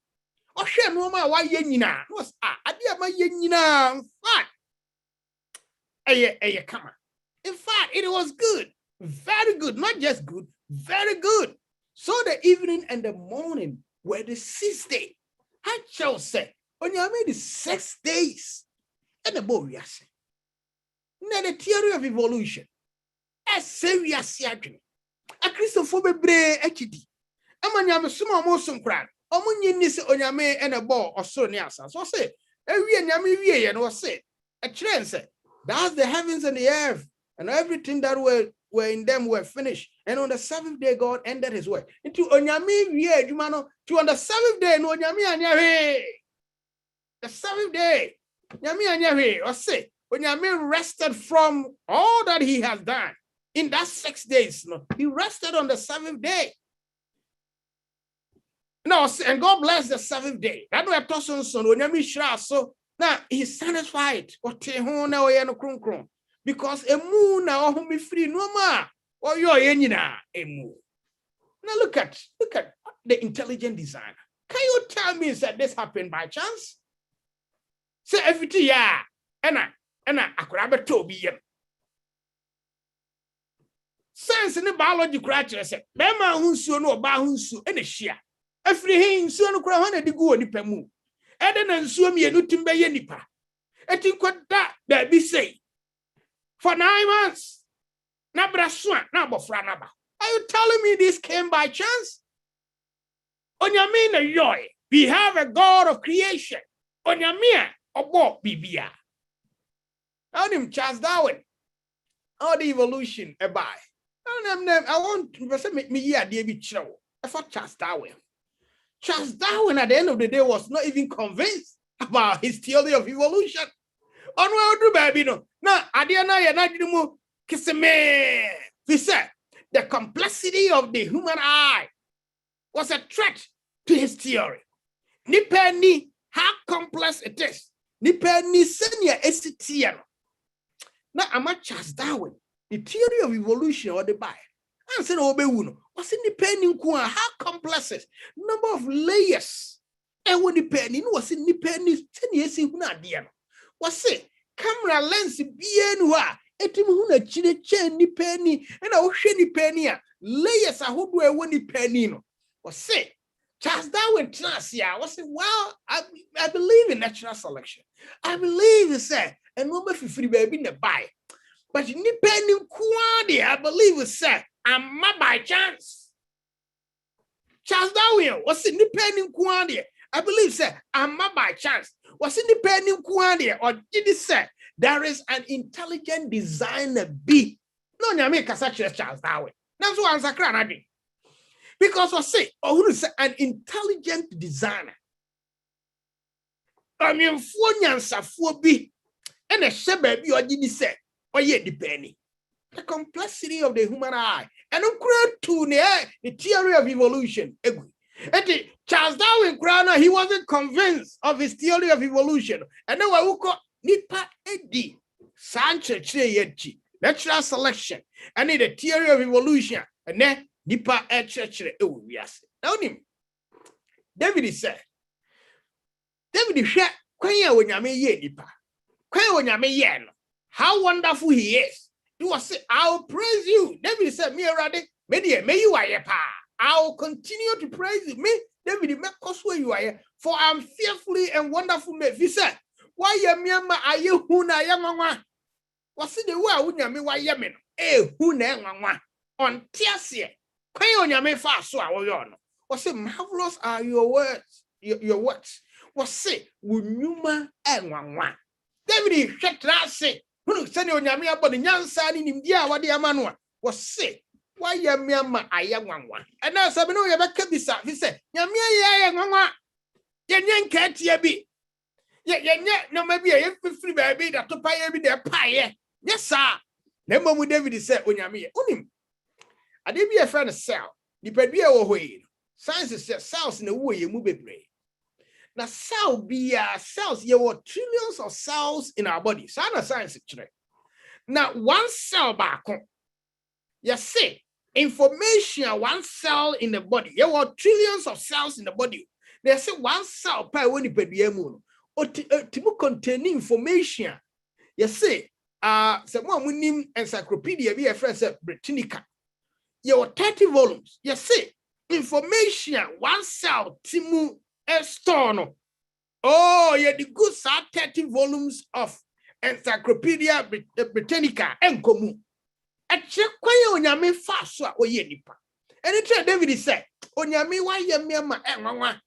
Speaker 6: In fact, it was good. Very good. Not just good, very good. So the evening and the morning were the 6th day. I shall say, when you made the 6 days. And the boy we are saying. Now the theory of evolution. A serious argument. A Christopher Bre HD. Amanyam sumo mosum kran. Omunyi ni se onyame and a ball or so near. So say, every nyame wie and was said. A trend said, that's the heavens and the earth, and everything that were in them were finished. And on the 7th day, God ended his work. Into onyame wie, Jumano, to on the 7th day, no onyame anyahe. The 7th day. Or say, when Yami rested from all that he has done in that 6 days, no, he rested on the 7th day. No, and God bless the 7th day. That way, Toson son, when Yami shra so now he's satisfied. Because a moon now whom be free no more. Or you're yenina a moon. Now look at the intelligent designer. Can you tell me that this happened by chance? Say everything, yeah, and I could have told me. Science in the biology creature said, Bema hunsu no ba hunsu and a share. Every hin so no crown and the go ni pemu. Eden and so me no timber yenipa. I think what that be say. For 9 months, Nabra swan, nabofranaba. Are you telling me this came by chance? On your mean joy, we have a God of creation. On your mere or bibia. On him Charles Darwin. All the evolution by. I want to make me here, David Chow. I thought Charles Darwin. Charles Darwin at the end of the day was not even convinced about his theory of evolution. On what do baby no? Now, I didn't know you're not more kiss me. He said the complexity of the human eye was a threat to his theory. Nipeni how complex it is. Nipeni senior STN. Now, I'm a Charles Darwin. The theory of evolution or the Bible. I said, oh, what's in the penny? How complex is number of layers? And when the penny was in the penny, 10 years in Nadia. What's it? Camera lens bien wa. Etimuna chine chen ni penny and I'll share the penny. Layers are who do when the penny. What's it? Charles Darwin Tracia was it? Well, I believe in natural selection. I believe it's said, and number for free baby in the buy. But independent quantity, I believe it said, I'm by chance. Charles Darwin was independent quantity. I believe said, I'm by chance. Was independent quantity, or did it say there is an intelligent designer B? No, you make such as Charles Darwin. That's what I'm saying. Because I say, or who is an intelligent designer? I mean, 4 years of 4B and a shepherd you did say. Or yet the penny. The complexity of the human eye. And to the theory of evolution. And Charles Darwin, he wasn't convinced of his theory of evolution. And then we call Nipa Edi. Sanchez, natural selection. And the theory of evolution. And then Nipa Edi. Now, David said, David said, when you may ye Nipa. When you may yen. How wonderful he is. He was say, I'll praise you. David said, me already, may you are pa. I'll continue to praise you. Me, David, make us where you are. For I'm fearfully and wonderful made. He said, why you mama are you who na yamma? Was it the way wouldn't you me why yamin? Who na on Tiasia. Quay on your me fast so I will. Was it marvelous are your words? Your words. Was it would you and one? David, shut that say. Who send you on your mere body, young son in India, what the Amanua was say. Why ya mama, I am one. And now Sabino, you ever kept this up. He said, Yamia, Mama, Yan cat, ye be. Yet, no, maybe I have free baby that to pay every day pie. Yes, sir. Never would David said, when you're me. Unim. I did be a friend of cell. The pedia away. Science says cells in the way you move it. Now, cell be cells, there were trillions of cells in our body. So, I'm a science today. Now, one cell back on. You see, information, one cell in the body. There were trillions of cells in the body. They say one cell per one pediamoon. Or to contain information. You see, someone winning encyclopedia be a friend Britannica. You were 30 volumes. You see, information, one cell, Timu. Storno. Oh, yeah, the good 30 volumes of Encyclopedia Britannica and Comu. A check on your me fast or ye nipa. And it David said, on your me, why ye me and mama.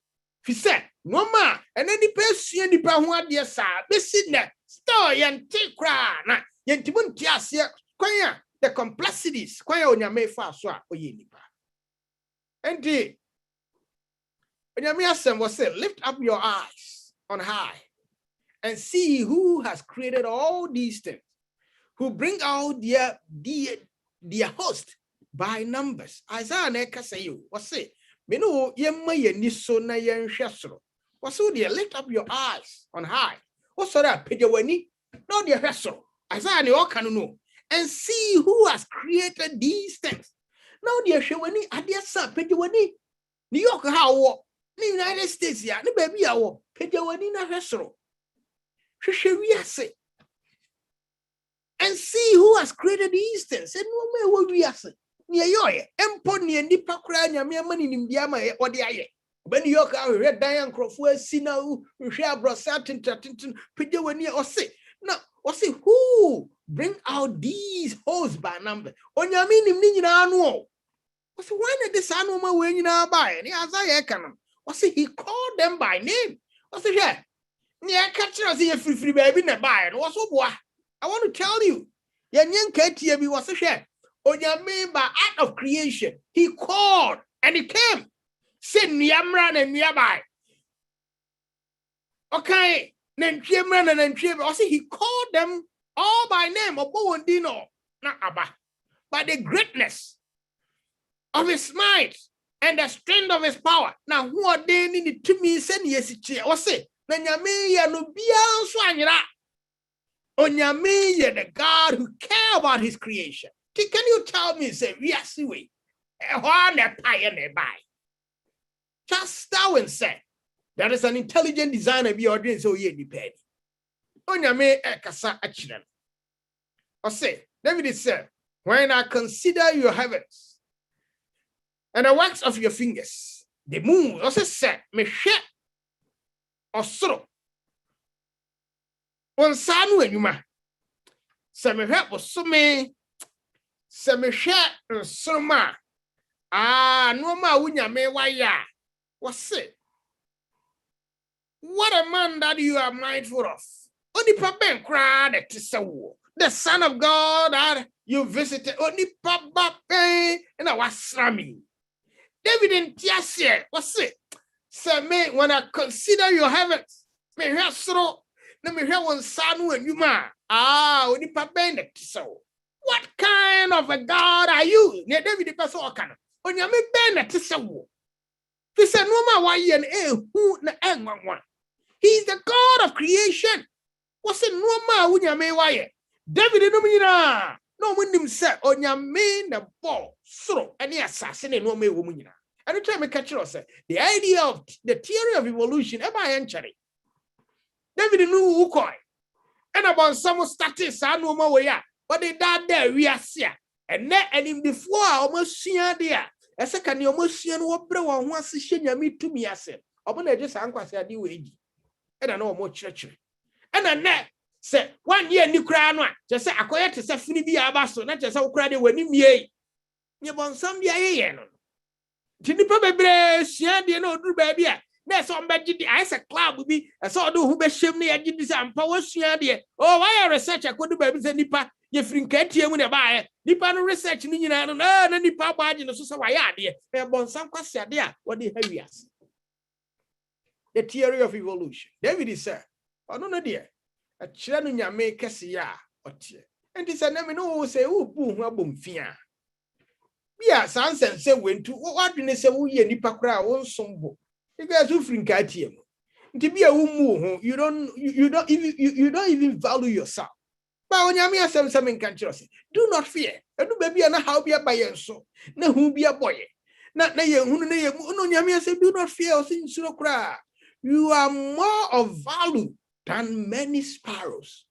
Speaker 6: He said, no ma, and any person the brown dear sir, be sitting there, story and take cry. Yentimuntiasia, quaya, the complexities, quaya on your me fast or ye nipa. And when Yamiasem was said, lift up your eyes on high and see who has created all these things, who bring out their host by numbers. Isaiah neka say you was say, Meno yemma yeniso na yenshasro. Was so dear, lift up your eyes on high. What's that? Pidawani? No, dear vessel. Isaiah ne know and see who has created these things. Now, dear Shawani, Adia sa Pidawani. New York how the United States ya, the baby awo, Pedawani na hesro. And see who has created the Easterns. And no me we are near yoy. Empo ni nipa kra nya me mani ni biama e ode aye. When New York red Diane Crawford see now share brosatin Pedawani or say. Now, say who bring out these hoes by number? Onyami ni nyina anu. What's why not this animal when you now buy? And as I can, he called them by name. What's the yeah? Yeah, catch us here free baby in the buy. And what's what? I want to tell you, young Katie, was a share. On your main by act of creation, he called and he came. Said Niamran and nearby. Okay, then Chimran and then Chim. Also, he called them all by name of Dino, not Abba, by the greatness of his might and the strength of his power. Now, who are they needed to me? Send yes, what's it? Nanyame no bia swanyra. Onyame the God who care about his creation. Can you tell me, say, yes, we just Darwin said, that is an intelligent designer be ordinary, so ye depend. Onyame ekasa achiran. Or say, David said, when I consider your heavens and the works of your fingers, the moon also said, me share or sorrow. One son when you ma. Some help was so me. Some share and so ma. Ah, no ma winya me waya. What's it? What a man that you are mindful of. Only papa cried at the Son of God that you visited. Only papa and I was slamming. David and Tiasia, what's it? Say me when I consider your heavens, me hear so. Let me hear one son when you ma. Ah, only papa so. What kind of a God are you? Ne David the person can. On your me bend so. He said no ma why and who na one. He is the God of creation. What's it no ma when you may why? David no mina. No when him say on your main the ball so any assassin no me woman. And try me catch us the idea of the theory of evolution ever entry. David knew who coy. And about some status I no more way. But they died there we are here. And then and in before almost see there. A second you almost see no bro one once she me to me as it. Upon I just anchor say the way. And I know more church. And then say 1 year new crown one. Just say acquire to say free be abaso, not just how crowded when him ye. You want some ye. Tini probably share the no do baby. There's some bad I said club will be a sort of who be shame me and this and power share there. Oh, why research I couldn't be baby nipa. You think here when I buy nipa no research ni na no na nipa badge no so why there. E bon some question there. What the heaviest? The theory of evolution. David is said, oh no dear. A children in your make a ya or tear. And this I never know say who boom fear. Yeah, Sansen said when to what did they say we nipa kra won sombo. You guys who think at him. To be a woman, you don't even value yourself. But when you mean something can trust, do not fear. And do baby and how be a buyer so. No who be a boy. Not na who no say do not fear or sin so cry. You are more of value than many sparrows.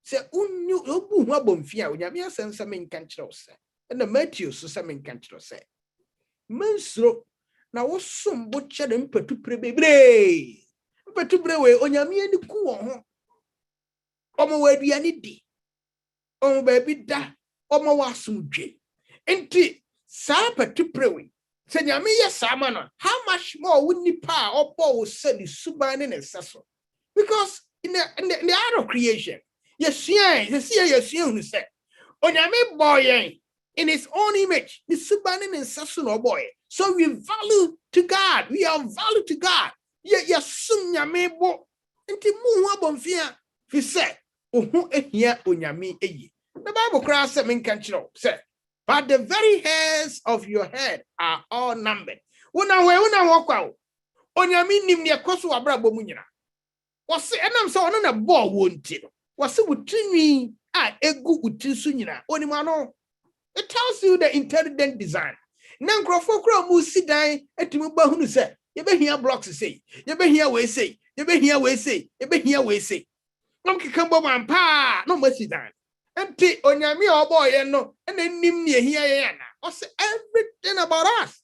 Speaker 6: Say unyu fear when you mean something can trust. And the Matthew so something can trust. Mensro. Na wo som bo che dem petu prebebre we onyame ani ku wo ho omo wa aduane di omo ba bi da omo wa asomdwe enti sa petu prewe se nyame ye sama no how much more would nipa obo wo se di suban ne nsaso because in the art of creation yes hu se onyame boy in his own image the suban ne nsaso no boy. So we value to God. We are value to God. Yeah, soon yamebo. Inti mu bonfia. He said, "Ohu ehia onyame eyi." The Bible cries something can't say, but the very hairs of your head are all numbered. Una walk out. Onyame nim ne koso abrabo mu nyina. Wose enam so ono na ball wonti no. Wose wutini a egu utinsu nyina. Onima no. It tells you the intelligent design. na nkrofo kura mu si dan etimi ba hunu se ye behia blocks say ye behia we say ye behia we say ye behia we say no kika bo man pa no ma si dan enti onyame obo ye no na nim ne ehia ye na o say everything about us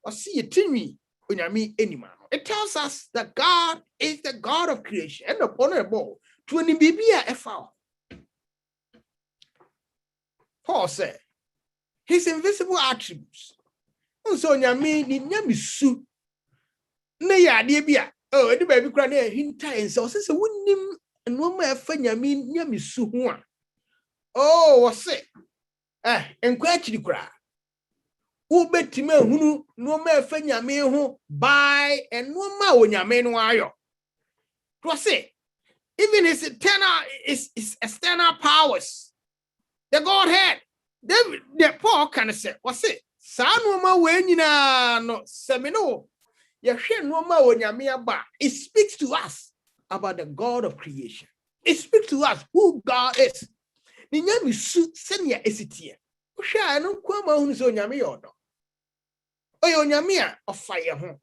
Speaker 6: o see etimi onyame enima. It tells us that God is the God of creation and upon a ball to an bibia efa. Paul said his invisible attributes. So nyame ni nyame su na ya de bia oh edi ba bi kra na hinta ense o se wonnim no ma efa nyame su ho a oh wo se enkwa akiri kra wo betime hunu no ma efa nyame ho by enoma onyame no ayo to say even his external powers the Godhead the Paul can say what say sa no ma we nyina no semino ye hwe no ma onyame aba. It speaks to us about the God of creation. It speaks to us who God is. Ni nyame su senia esitie hwe no kwa ma hunu so onyame yodo oye onyame a ofaye ho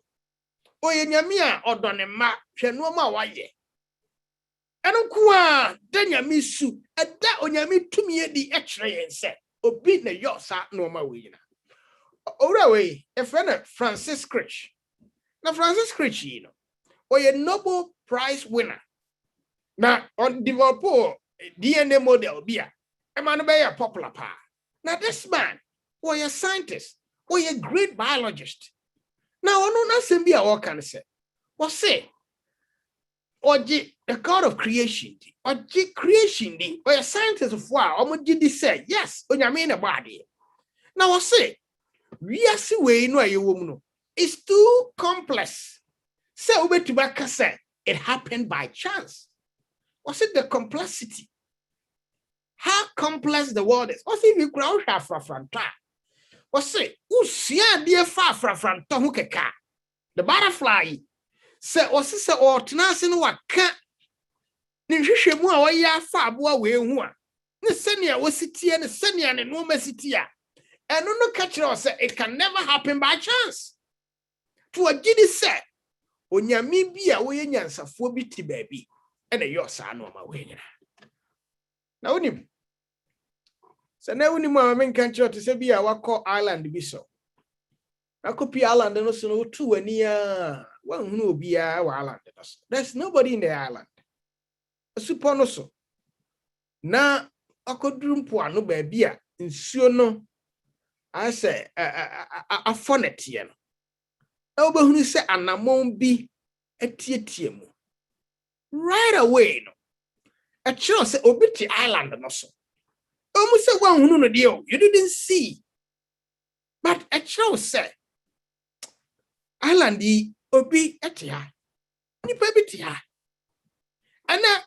Speaker 6: oye nyame a odone ma hwe no ma waye eno kwa da nyame su eda onyame tumi edi ekere yense obi na yosa no ma we yina ora we e friend Francis Crick na Francis Crick you know oye Nobel Prize winner na on develop DNA model bia e man be popular pa now this man oye scientist oye great biologist now ono na sem bia what can say what say oji the God of creation oji creation di oye scientist of wa omoji di say yes onyame na body now what say we are see we no ayewo mu no it's too complex say obetuba ka say it happened by chance. Was it the complexity? How complex the world is? Was it you crowd have frafranta? Was it usia dear far frafranta hukeka? The butterfly say was it or tenasin what can't Nishimu awaya far boy we one. The senior was city and the senior and no city. And no catch us it can never happen by chance. To a giddy set. Onyame bia we nyansafo bi ti baby e na yo sa no ma we nyina na onim se na onim ma men kan church se bia wakọ island bi so akopi island no so no tu ani a wan hunu obi a wa island no so there's nobody in the island super no so na akoduru mpo ano ba bia nsuo no I say afonete no obehunu se anamon bi etietie mu right away no a chance say obiti island no so omu se wan hunu no de you didn't see but a chance say island di obi etia nipa biti ha ana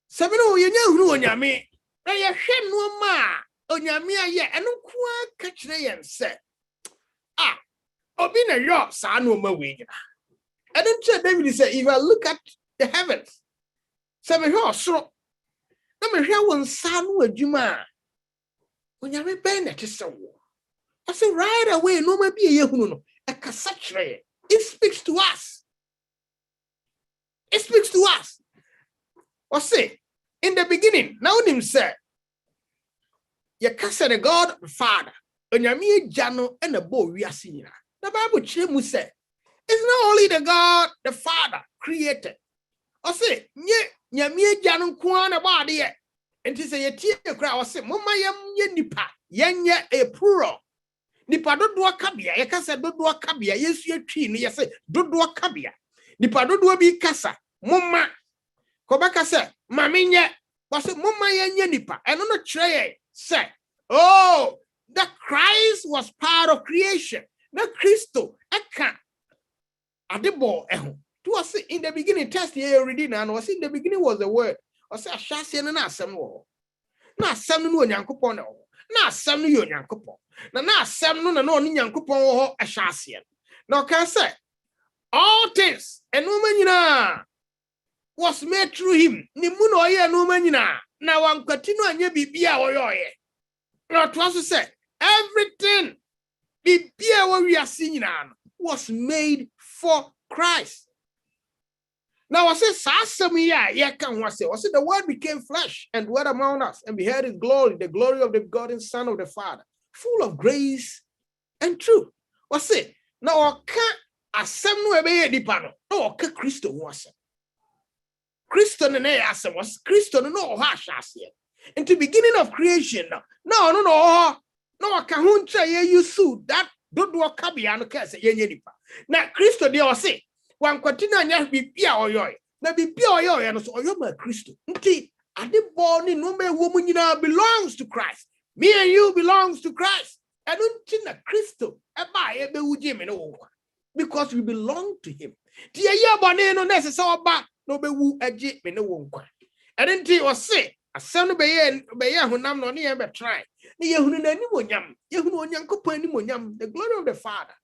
Speaker 6: sabino ye nya hunu onyame na ye hwe no ma onyame aye eno kwa ka kire yen se obi na yo sa no ma we nyina and then David said if I look at the heavens say me hwe osoro na me hwe won sa no adwuma onyame ben na tese wo I say right away no ma bi ye hunu no e kasa kire it speaks to us or say in the beginning now him said ye kasa the God the Father onyame agya no e na bo wiase nyina. The Bible said, it's not only the God, the Father created. I say, nyame janu kwana ba de. And say ye tie kra I say, mama ye nipa, yenye a plural. Nipa dodo kabia, ye kasa dodo kabia, yesu ye twi no ye say dodo kabia. Nipa dodo bi kasa, mama kobaka say, mama nye, was mama yenye nipa. And no try say, oh, the Christ was part of creation. Na Christo eka adebo eho to was in the beginning test here already now was in the beginning was the word or say ashase na asem wo na asem no onyankopon na asem no onyankopon na asem no na onyankopon wo ho ashase na can say all things enuma nyina was made through him ni mu no ye enuma nyina na wankwati no anya bibia wo yoye na to say everything Bibia what we are seeing now was made for Christ. Now I say the word became flesh and dwelt among us, and beheld his glory, the glory of the begotten Son of the Father, full of grace and truth. What's it? Now I can't asem no ebe edipa no. No oka Christo was. Christo no na asem was Christo no ha hyase. In the beginning of creation no aka ho ntra ye yusu that dodo oka bia no ka se ye nipa. Na Christo dey o say wan kwatina anya bibia oyoy. Na bibia oyoy no so oyoma Christo. Nti ade born no me wo mu nyina belongs to Christ. Me and you belongs to Christ. I don't think that Christo because we belong to him. Tia ya bone no necessary ba no be wu agi me no wonkwa. I didn't think was say asem be ye honam no ne be try. Ne ye hunu nani monyam. Ye hunu onyankopon ani monyam, the glory of the Father.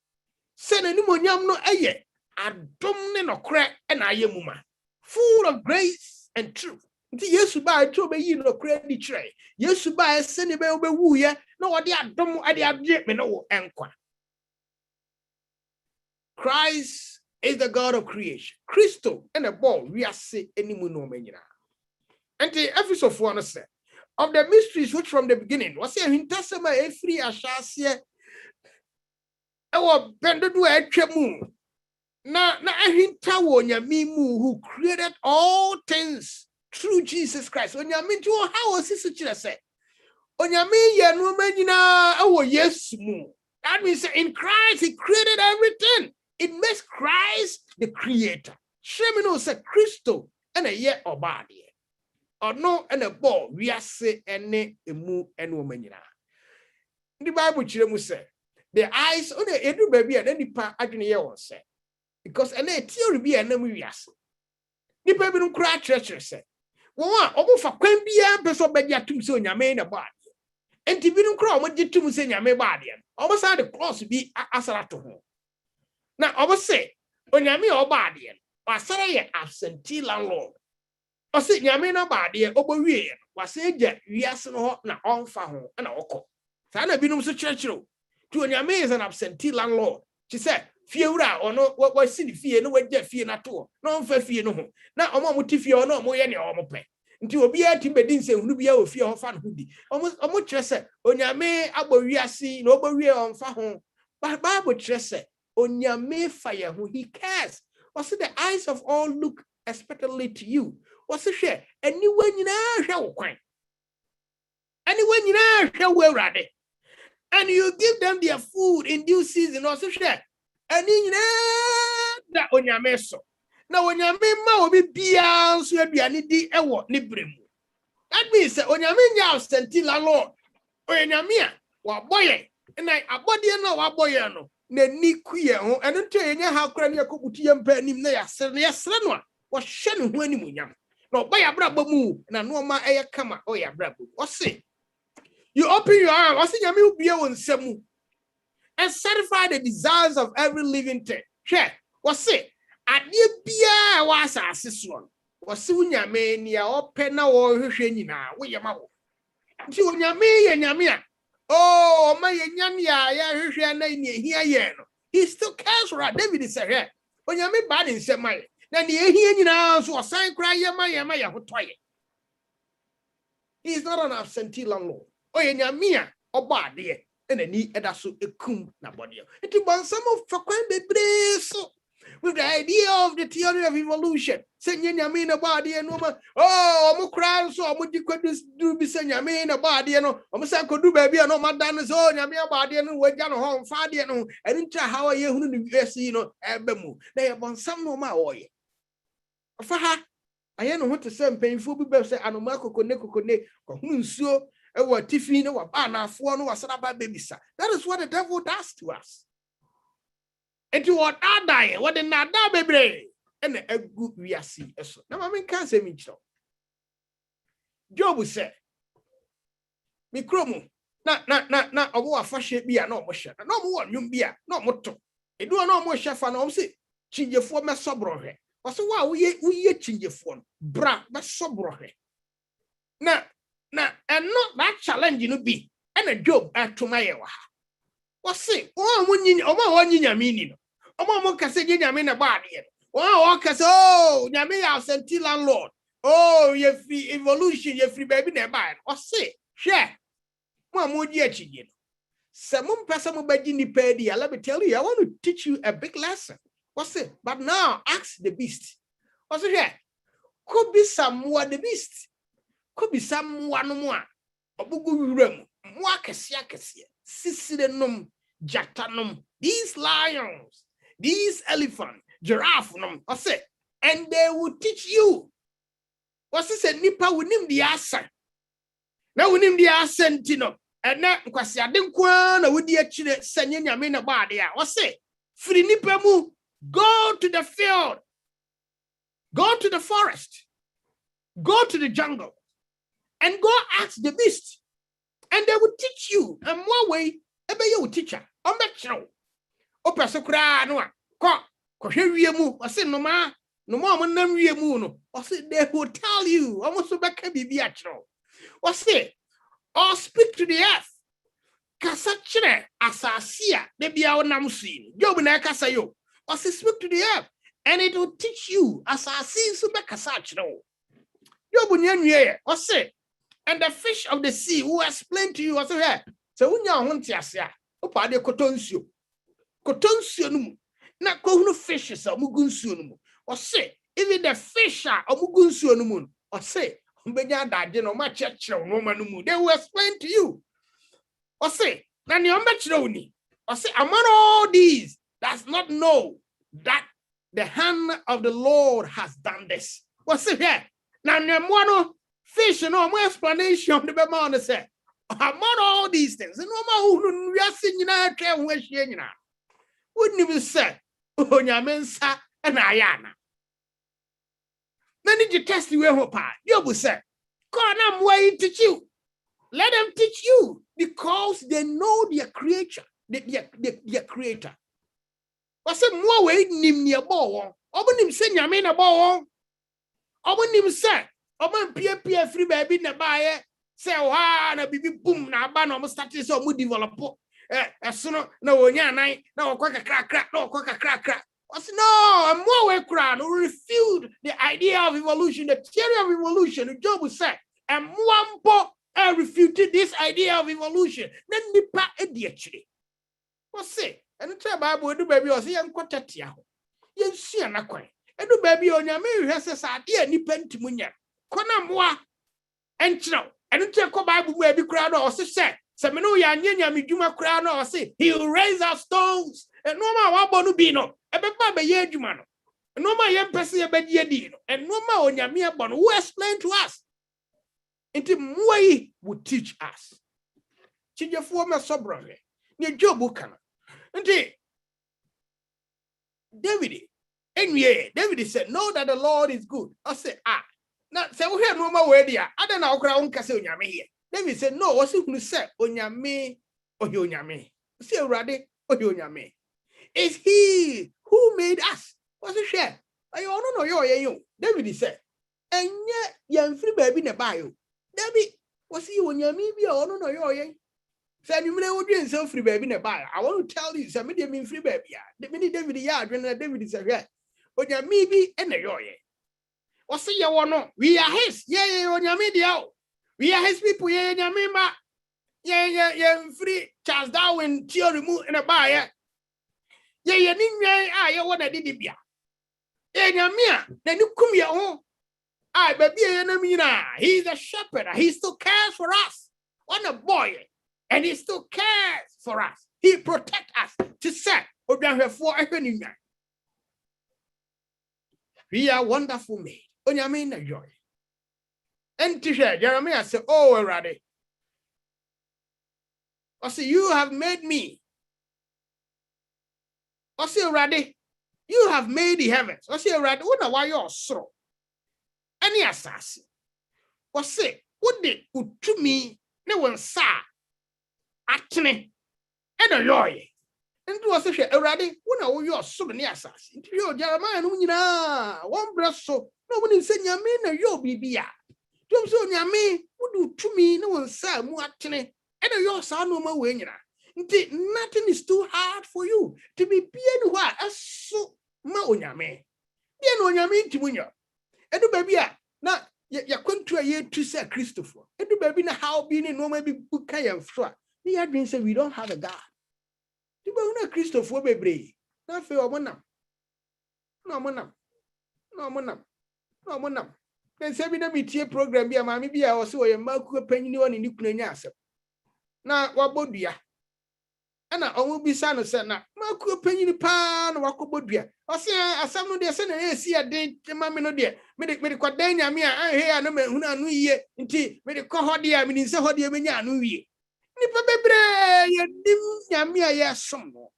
Speaker 6: Say nani monyam no eye adom ne no kra e na aye muma. Full of grace and truth. Nti Yesu ba to be yi no kra di try. Yesu ba se ne be wu ye no ode adom ade ade me no enkwa. Christ is the God of creation. Christo and the ball we are say any no menina. And the episode of one say of the mysteries which from the beginning was a hintasema a free ashasia. Our bendu a chemu. Na a hintawo nyamimu who created all things through Jesus Christ. On yamin to how was this say? On yamin ya no menina our yes mu. That means in Christ he created everything. It makes Christ the creator. Shemino said Christo and a year or body. Or no and a ball we are say any emu and woman. The Bible children say the eyes on the edu baby and any part I can hear was say. Because and a theory be an enemy as the baby don't cry church say. Well, almost for Queen be a person by your two son your main body. And to be don't cry what you two say your main body. Almost had the cross be asara to home. Now, I was say, when you mean body, or say absentee landlord, or say you mean body, over we, or say that we are so not on found and all. Sana binum so church to when you mean an absentee landlord. She said, fear or no, what was city fear, no way, fear not all, no fair fear no. Now, I'm on fear or no more any or pay. Until be a team bedin say, who be a fear of fun hoodie. Almost say, when you may abo we are seeing over we on fahon, but Bible tress on your may fire who he cares. Was it the eyes of all look expectantly to you? Was it share? Anyone you know shall quite. Anyone you know shall well ready. And you give them their food in due season also share. And you know that on your meso. Now when your member will be beyond so be any day and what nibrim. That means on your men ya senti la Lord. Or in your mere what boy and I a body no what boy no. Ne ni kuye ho eno nte enya ha kra ne yakobuti yempa anim na yasre no a wo hye ne ho anim nyam na oba ya braba mu na no ma eye kama o ya braba o se you open your eyes o se nyame ubie won samu and satisfy the desires of every living thing hwe o se ade bia wa asase so o se nyame ni a ope na wo hwehwe nyina wo yema wo nti nyame ye nyame a oh, my yamia, ya na here. He still cares for David is here. When you mean bad in Semai, then the here now, so a sign cry, Yamaya, who try it. He is not an absentee landlord. Oh, Yamia, or bad, dear, and a knee at us a cum nabody. It was some of Faquan with the idea of the theory of evolution. Saying Yamina body and woman, oh, I'm a crowd, so what you could do be saying Yamina body and I'm a could do baby and no Madana's own Yamia body and we're down home, Fadi and I didn't try how are you who you know, Abemu. They have on some no my oil. For her, I know what to say, painful people say, and Marco Connect, whom so, or Tiffany, or Banna, for no, was about baby, sir. That is what the devil does to us. And to what I die, what in that baby, and a good we are see. Now, I mean, can't say me so. Job said, me chromo, not a war fashion be a no motion, no more you be a no motto. It do no more chef and all say, change your form as sobro. Or so why we change your form, bra, but sobro. Now, and not that challenge you be, and a job at to my What's it? Oh, when you one in your meaning. Oh, can say you mean about it. Oh, okay, so Yami house until landlord. Oh, you free evolution, you free baby nearby. What's it? Share. One more year, you. Some person will be in the pedia. Let me tell you, I want to teach you a big lesson. What's it? But now ask the beast. What's it here? Could be someone the beast. Could be someone more. Obugu rem. Mwakasia kasia. Sisidenum. Jatanum. These lions. These elephants. Giraffe. What's it? And they will teach you. What's it? Nipa will name the answer. Now we name the accent, you know. And now, because I didn't want to be actually sending your men about there. What's it? Free nipa mu. Go to the field. Go to the forest. Go to the jungle. And go ask the beast. And they will teach you. And one way, ebe you will teach her. I'm not sure. Opa sokra no. Ko hwe mu. I say no ma. No more nam wie mu no. I say they will tell you. Almost so back bibi achro. I say, or speak to the earth. Kasa chire asasia de bia wonam suyi. Job na kasa yo. I say speak to the earth and it will teach you asasi so be kasa chire. Job nyanwie. I say, and the fish of the sea will explain to you. I say, hey, so unya ho ntiase a. Opa de kotonsuo. Kotonsuo no mu. Na kohunu fishes a mugu nsuo no mu. I say, even the fish are mugu nsuo no mu. I say, they will explain to you. Or say, or say, among all these does not know that the hand of the Lord has done this. Or say, yeah, now fish and no more explanation of the Bemon say, among all these things, and no more we are singing wouldn't even say, oh, Yamensa and Ayana. Then did you test you hope? You will say, God, I'm waiting to teach you. Let them teach you because they know their creator, their creator. What's a more way nim near ball? Open say Yamin a ball. Open him say, Open Pia free baby in the buyer. Say, ah, na baby boom, na ban almost started so mood develop. As soon no night, no quack crack, no crack. No, I'm more way crown who refute the idea of evolution, the theory of evolution. Job said, and one refuted this idea of evolution. Then nipa ediachiri. What's it? And the Bible do baby or see and quatatia. You see an aqua. And do baby on your marriage has a dear nipentimunia. Kona moi and chino. And the Bible will be crowned or say, Semino Yanya Miduma crown or say, he will raise our stones. And no more wabonu bino. Ebeba be ye jumano. No more young person be ye dino. And no more on your mere bon who explain to us. Into way would teach us. Chija former sobrane. Near Job Bukana. Indeed. David said, know that the Lord is good. I said, now say we have no more word here. I don't know crown castle on here. David said, no, what's it who said on your me or your me? See already or your me. Is he who made us? What's the share? I don't know you. David said, and yet young free baby in the bio. David, what's he on your me? I don't know you. Said you may would so free baby in the bio. I want to tell you, some mean free baby. The minute David yard when David is a red. On your maybe and a yoy. What's the you want? We are his, yeah, on your media. We are his people, yeah, your member. Yeah, free Charles Darwin, theory moon in a buyer. Yeah, I want to did ya. Yeah, then you come here home. I baby enemy now. He's a shepherd. He still cares for us. What a boy. And he still cares for us. He protects us to set or down here for everything. We are wonderful made. On your main joy. And to share, Jeremiah said, oh, already. I say, you have made me. I say, already, you have made the heavens. I say, already, what why you're so? Any assassin. I say, what did to me? No one saw. Actually, and a lawyer. And was a already, when you're so many assassins. You, Jeremiah, one breath so, no one is saying, you mean, you'll be. Don't so near me, would do to me, no one saw more actually, and your son no more wing. Nothing is too hard for you to be bien wa aso ma onyame. Bien onyame ntimunyo. Edu baby a na ya kwantu a ye tu say Christopher. Edu baby na how be ni no ma bi buka yam so a. We had been say we don't have a God. The ba una Christopher bebre. Na fe omonam. No monam. Then say bi na metie program bi a ma bi a o se o ye maku panyini woni ni kunanya asem. Na wabodua. Ana omu bisa no se na maku panyini pa na wakobodua. O se asem no de se na esi ade ma me no de. Me de kwadan nyame a anhe a no mahunu anu yiye. Nti me de kɔ hode a me ni se hode menya anu wiye. Nipa bebre ye dim nyame a ye som no.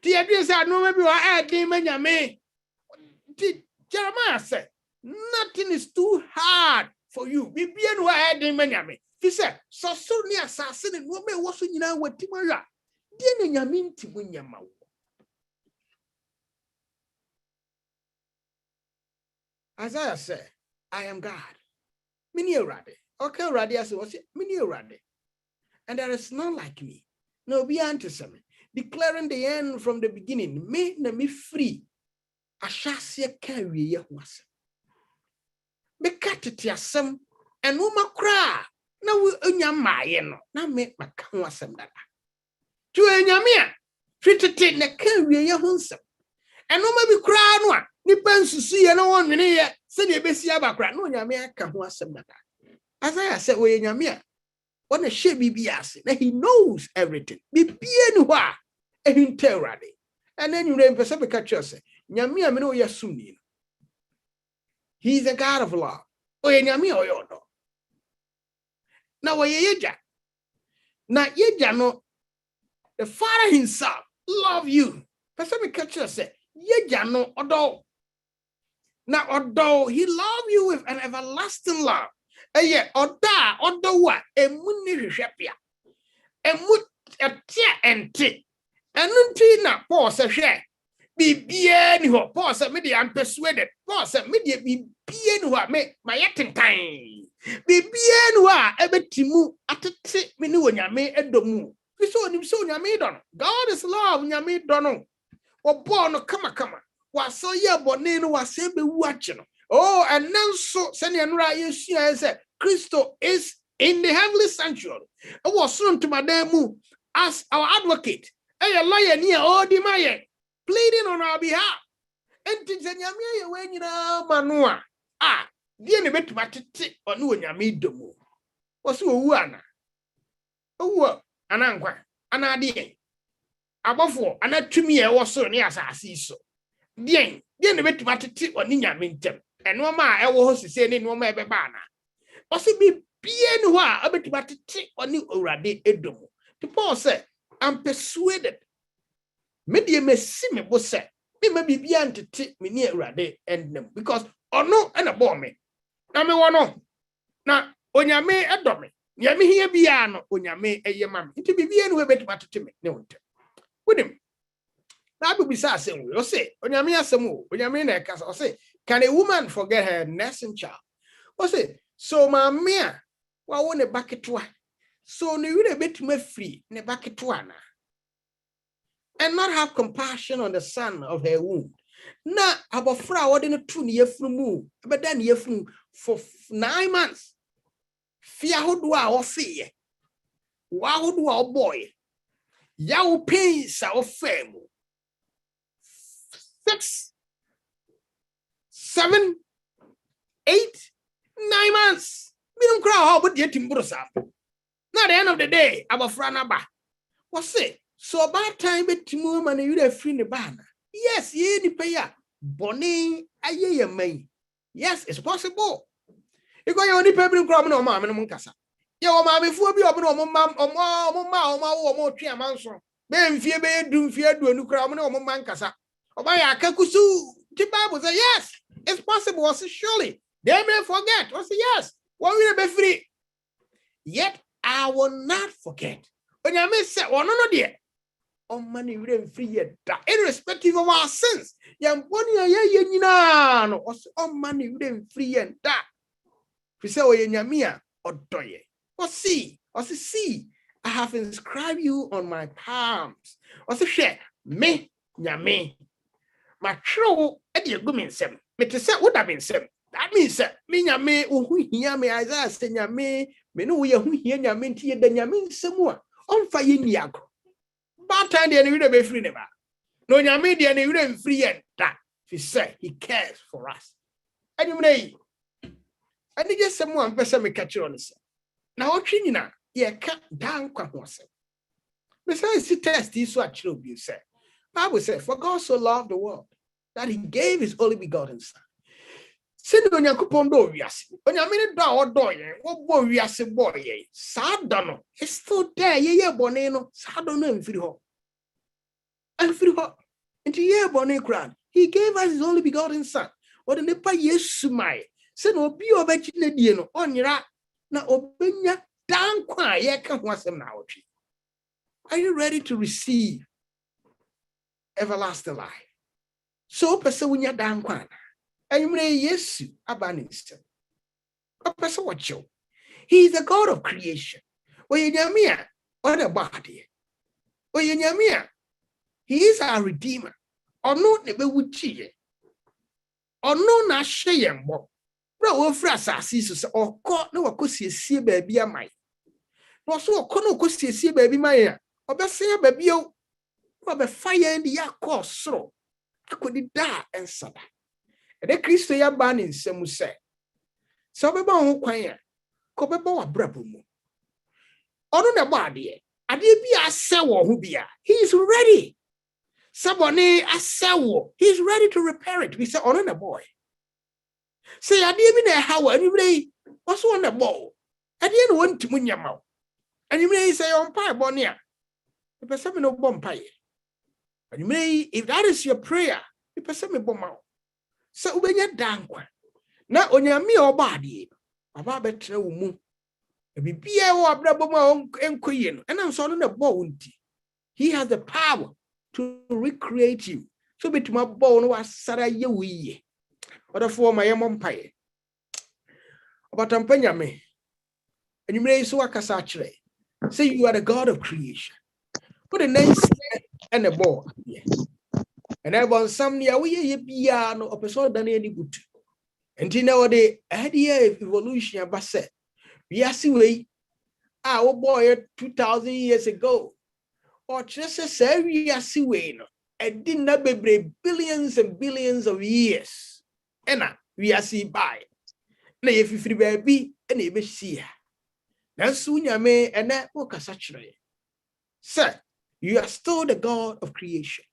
Speaker 6: Ti ye dwe se anu ma bi wa ade ma nyame. Ti Jeremiah said, nothing is too hard for you. Bibia no ade ma nyame. Fi se so ni asase ne no me wo so nyina watima ya. Die ne nyame ntimu nyama wo. Isaiah said, I am God. Mini Erade. Okay, Erade as was Mini Erade. And there is none like me. No, be antisem. Declaring the end from the beginning. Me free. Ashase can we was. Be cut it yasem and woman cry. Na we unyama na make my wasem that. To enyamia. Treated na can we hunsem. And no maybe cry no. Ni pensu ye no one ni ye. Se de besi abakra no nyame aka ho asem that. Isaiah said we nyamia. What a shame BBS. He knows everything. Bibia ni wa ehinterade. And then you remember some catchers. Nyamia me no yasuni. He is a God of love. O nyamia oyodo. Now we yeja. Na yeja no the Father himself love you. But some catchers say yeja no odo. Now although he love you with an everlasting love. Eye oda odowa emuni hwehwepia emu etia ente enunti na Paul se hwe bibie ni ho Paul se me dey am persuaded Paul se me dey bibie ni ho me mayetentan bibie ni ho ebetimu atete me ni wonyame edomu fi so onim so onyame don God is love onyame don obo no kama wa so ye bone no wa se be wu ache no. Oh, and now so send you say Christo is in the heavenly sanctuary. I was soon to Madame as our advocate. A lawyer near Odimaye, pleading on our behalf. And Tinyamia when you know Manua. Ah, dear bit matiti or no Yamidomo. Was Uana? Oh, Anangua, Anadi. Above all, and that to me I was so near as I see so. Dear bit matiti or Nina Mintem. And no ma I was saying no ma be bana. Also be bien wa abetibati oni orade edomo. The Paul said, I'm persuaded. Me de me si me bo say, me ma bibia ntete me ni orade endem because ono na bo me. Na me wono. Na onyame edome. Nya me hia bia no onyame eye ma me. Nti bibia no betibati me ne wonte. Wodim. Na be bisa asem we. O say onyame asem o. Onyame na ekasa o say can a woman forget her nursing child? O say, so my mea, wa won a baketwa. So ni you bit me free, ne baketwa na. And not have compassion on the son of her womb. Na abofra wodin tu ni yefrumu, but then yefrum for 9 months. Fia hodwa o fie. Wa hodwa o boy. Ya o pain sa o femu. 6 7, 8, 9 months. Minum crowd, how about getting Brusa? Now, the end of the day, our friend Abba. What's it? So about time, but Timum and you have free the banner. Yes, ye the payer. Bonnie, a year may. Yes, it's possible. You go only paper crumb no mamma and Muncasa. Your mamma before be open or mamma or more tree manson. Ben fear be doom fear do a new crumb no mancasa. Or by a kakusu. The Bible says yes. It's possible, was surely. They may forget. Was yes. One will be free. Yet I will not forget. When I may say, oh no, dear. Oh, money will free yet. Irrespective of our sins. Young bonny, no. Oh, money will free and that. We say, oh, Yamia, or Doye. Or see, I have inscribed you on my palms. Also share me nyame. My true edi egumi nsem. Me te say would have been sem. That means that me nyame ohu hia me Isaiah say nyame me no ye hu hia nyame nti ye da nyame nsem a onfa ye niago. Bad time de we be free never. No nyame de ne we free yen that. He said he cares for us. Anyway, I need just someone person me catch on this. Now what you na ye ka dan kwa ho asem. Besides the test is what you say. Bible said, for God so loved the world that he gave his only begotten son. Send on your coupon do yes. When you mean do or do ye, what boy we are boy ye. Sad don't it's still there, ye boneno, sad don't know free ho. And free ho. Into ye bonne crown. He gave us his only begotten son. What in the pa yes my send no be over no on your na obenya dan kwa ye can was him now. Are you ready to receive everlasting life? So person when you're down kwana. And you may yes abanistem. A person what you. He is the God of creation. Well you nyamia what a body. Well you nyamia. He is our redeemer. Or no nebe wuchi. Or no na sheyem bo. Bro wo fra asasi so or ko na wakosie baby amai. No so ko no kosie baby mai. Obese baby o. But fire in the yakos so I could die and sada. And the Christo ya ban in Semu say. So be bon kwanya. Ko be bo abrabumu. Ono na body. Ade bi asewo hu bia. He is ready. Sabone asewo. He is ready to repair it. We say ono na boy. Say ade bi na hawa ni bre. What's on the ball? Ade no want to munyama. And you may say on pie bonia. The person no bomb pie. And you may, if that is your prayer, you person me bomb out. So when you're down, now on your me or body, about better woman. If you be a war, and I'm sorry, the bounty. He has the power to recreate you. So be to my bone was Sarah Yewi. Or for my umpire. About Ampenya me. And you may so a casatre. Say you are the God of creation. Put a name and a ball. And I want some near we be no episode than any good. And you know the idea of evolution about said. We are see way our boy 2,000 years ago. Or just a say we are see way no. And did not be billions and billions of years. And we are see by. Na if you free baby and you be see. That's soon you may and that work as such. Sir, you are still the God of creation.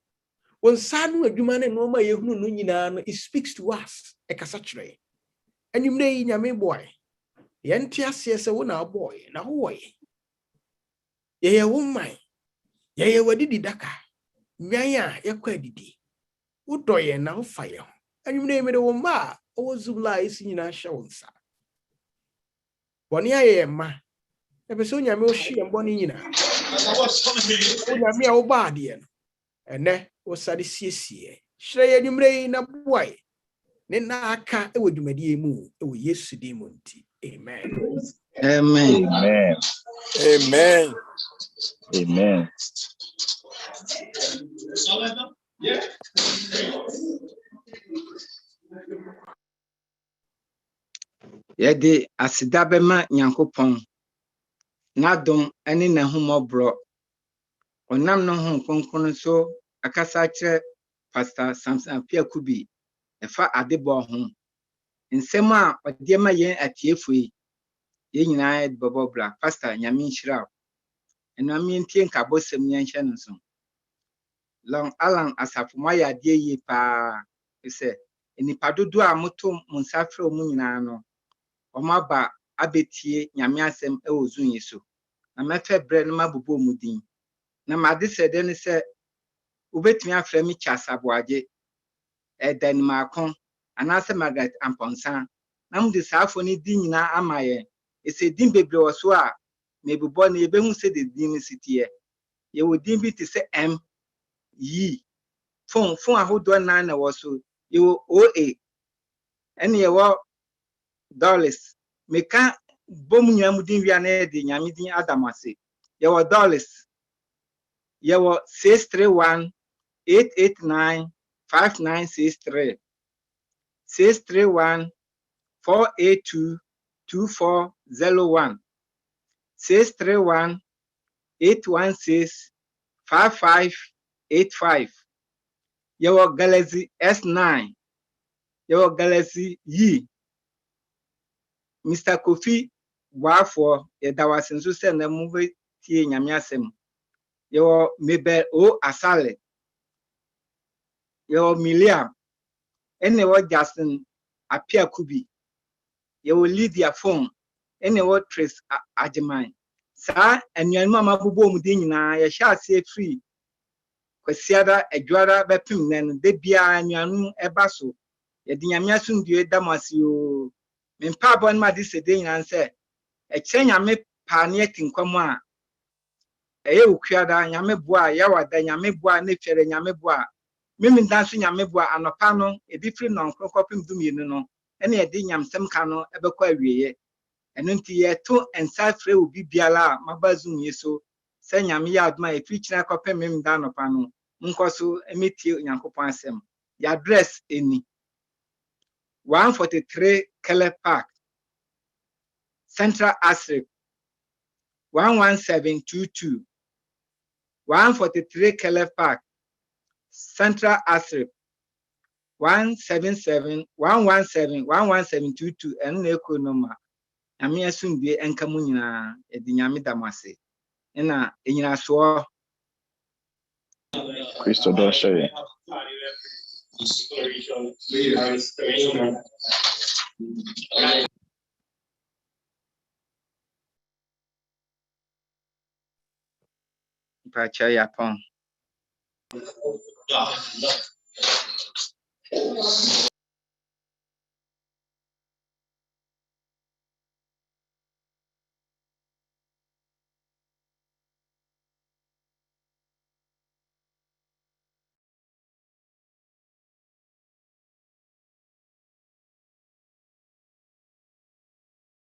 Speaker 6: When Sanu Adumane Noma Yehunu Nunina, it speaks to us a casatre. And you may yame boy. Yantia says a one boy, now boy. Ye woman. Ye wadidi daka. Nyaya yakwedidi. Udoye now fire. And you name it a woman, or Zula is in our shows. One year, ma. Episonia Moshi and Bonina. Yamia Obadian. And there was Sadisi. Shrey Dimre na boy. Nenaka, it would do me move. Oh, yes, Demonti. Amen.
Speaker 1: Amen.
Speaker 7: Amen.
Speaker 8: Amen.
Speaker 7: Amen.
Speaker 1: Yede asida bema Nyankopon. Nadom ene na humobro. Onam no hon konkon so akasa kire Pastor Samson Piakubi efa adebo ho. Nsem a ode ma yen atiefu yi. Ye nyina bobobra Pastor Nyame nhira. Eno amientie nkabosem nyenhye no so. Long Alan asafumaya de yi pa ese enipa dodo a moto munsafre omu nyina no. Omaba abetie Nyame asem e ozun yeso. Na mefe bre no mabubo mudin. Na made sede ne se ubetimi afra mi chasaboaje dan makon anase Margaret Amponsan na mu de saafo ni din nyina amaye ese din bebre woso a mebubo na ebehu se de din sitie ye wodin bi te se M yi fon ahodo na na woso ye OA ene ye wo dollars meka bom nyamudin wi na de nyamedin adamase Your dollars. Your 631 889 5963. 631 482 2401. 631 816 5585. Your Galaxy S9. Your Galaxy Yi. Mr. Kofi Wafo, Yedawasin so send the movie T Nyamiasem. Your Mabel O Asale. Your Milia. Anyway, Justin Apia Kubi. You will lead your phone. Anyway, Trace Ajamai. Sir, and your mamma Bubo Mudina, you shall say free. Kwesiada Edwara Bepim, then Debia and Yanu Ebaso. Yediamiasun du Damasio. Min pabon ma this a day and say, a chain yame paniet in Koma. A Ukiada, Yameboa, Yawa, then Yameboa, nature and Yameboa. Mimin dancing Yameboa and a panel, a different non coping do you know, any a dinyam some cano ever query. And until ye 2 and Safre will be Biala, Mabazum yeso, send Yamia my future copy mim down upon Munkosu, emit you Yankopansem. The address any 143 Keller Park, Central Asrik, 11722. 143 Keller Park, Central Asrik, 11722, and Neko Noma. Amia soon be Enkamunina, a Dinyami Damase. And in a swore.
Speaker 7: Christo don't show you.
Speaker 1: Pacha Yapon.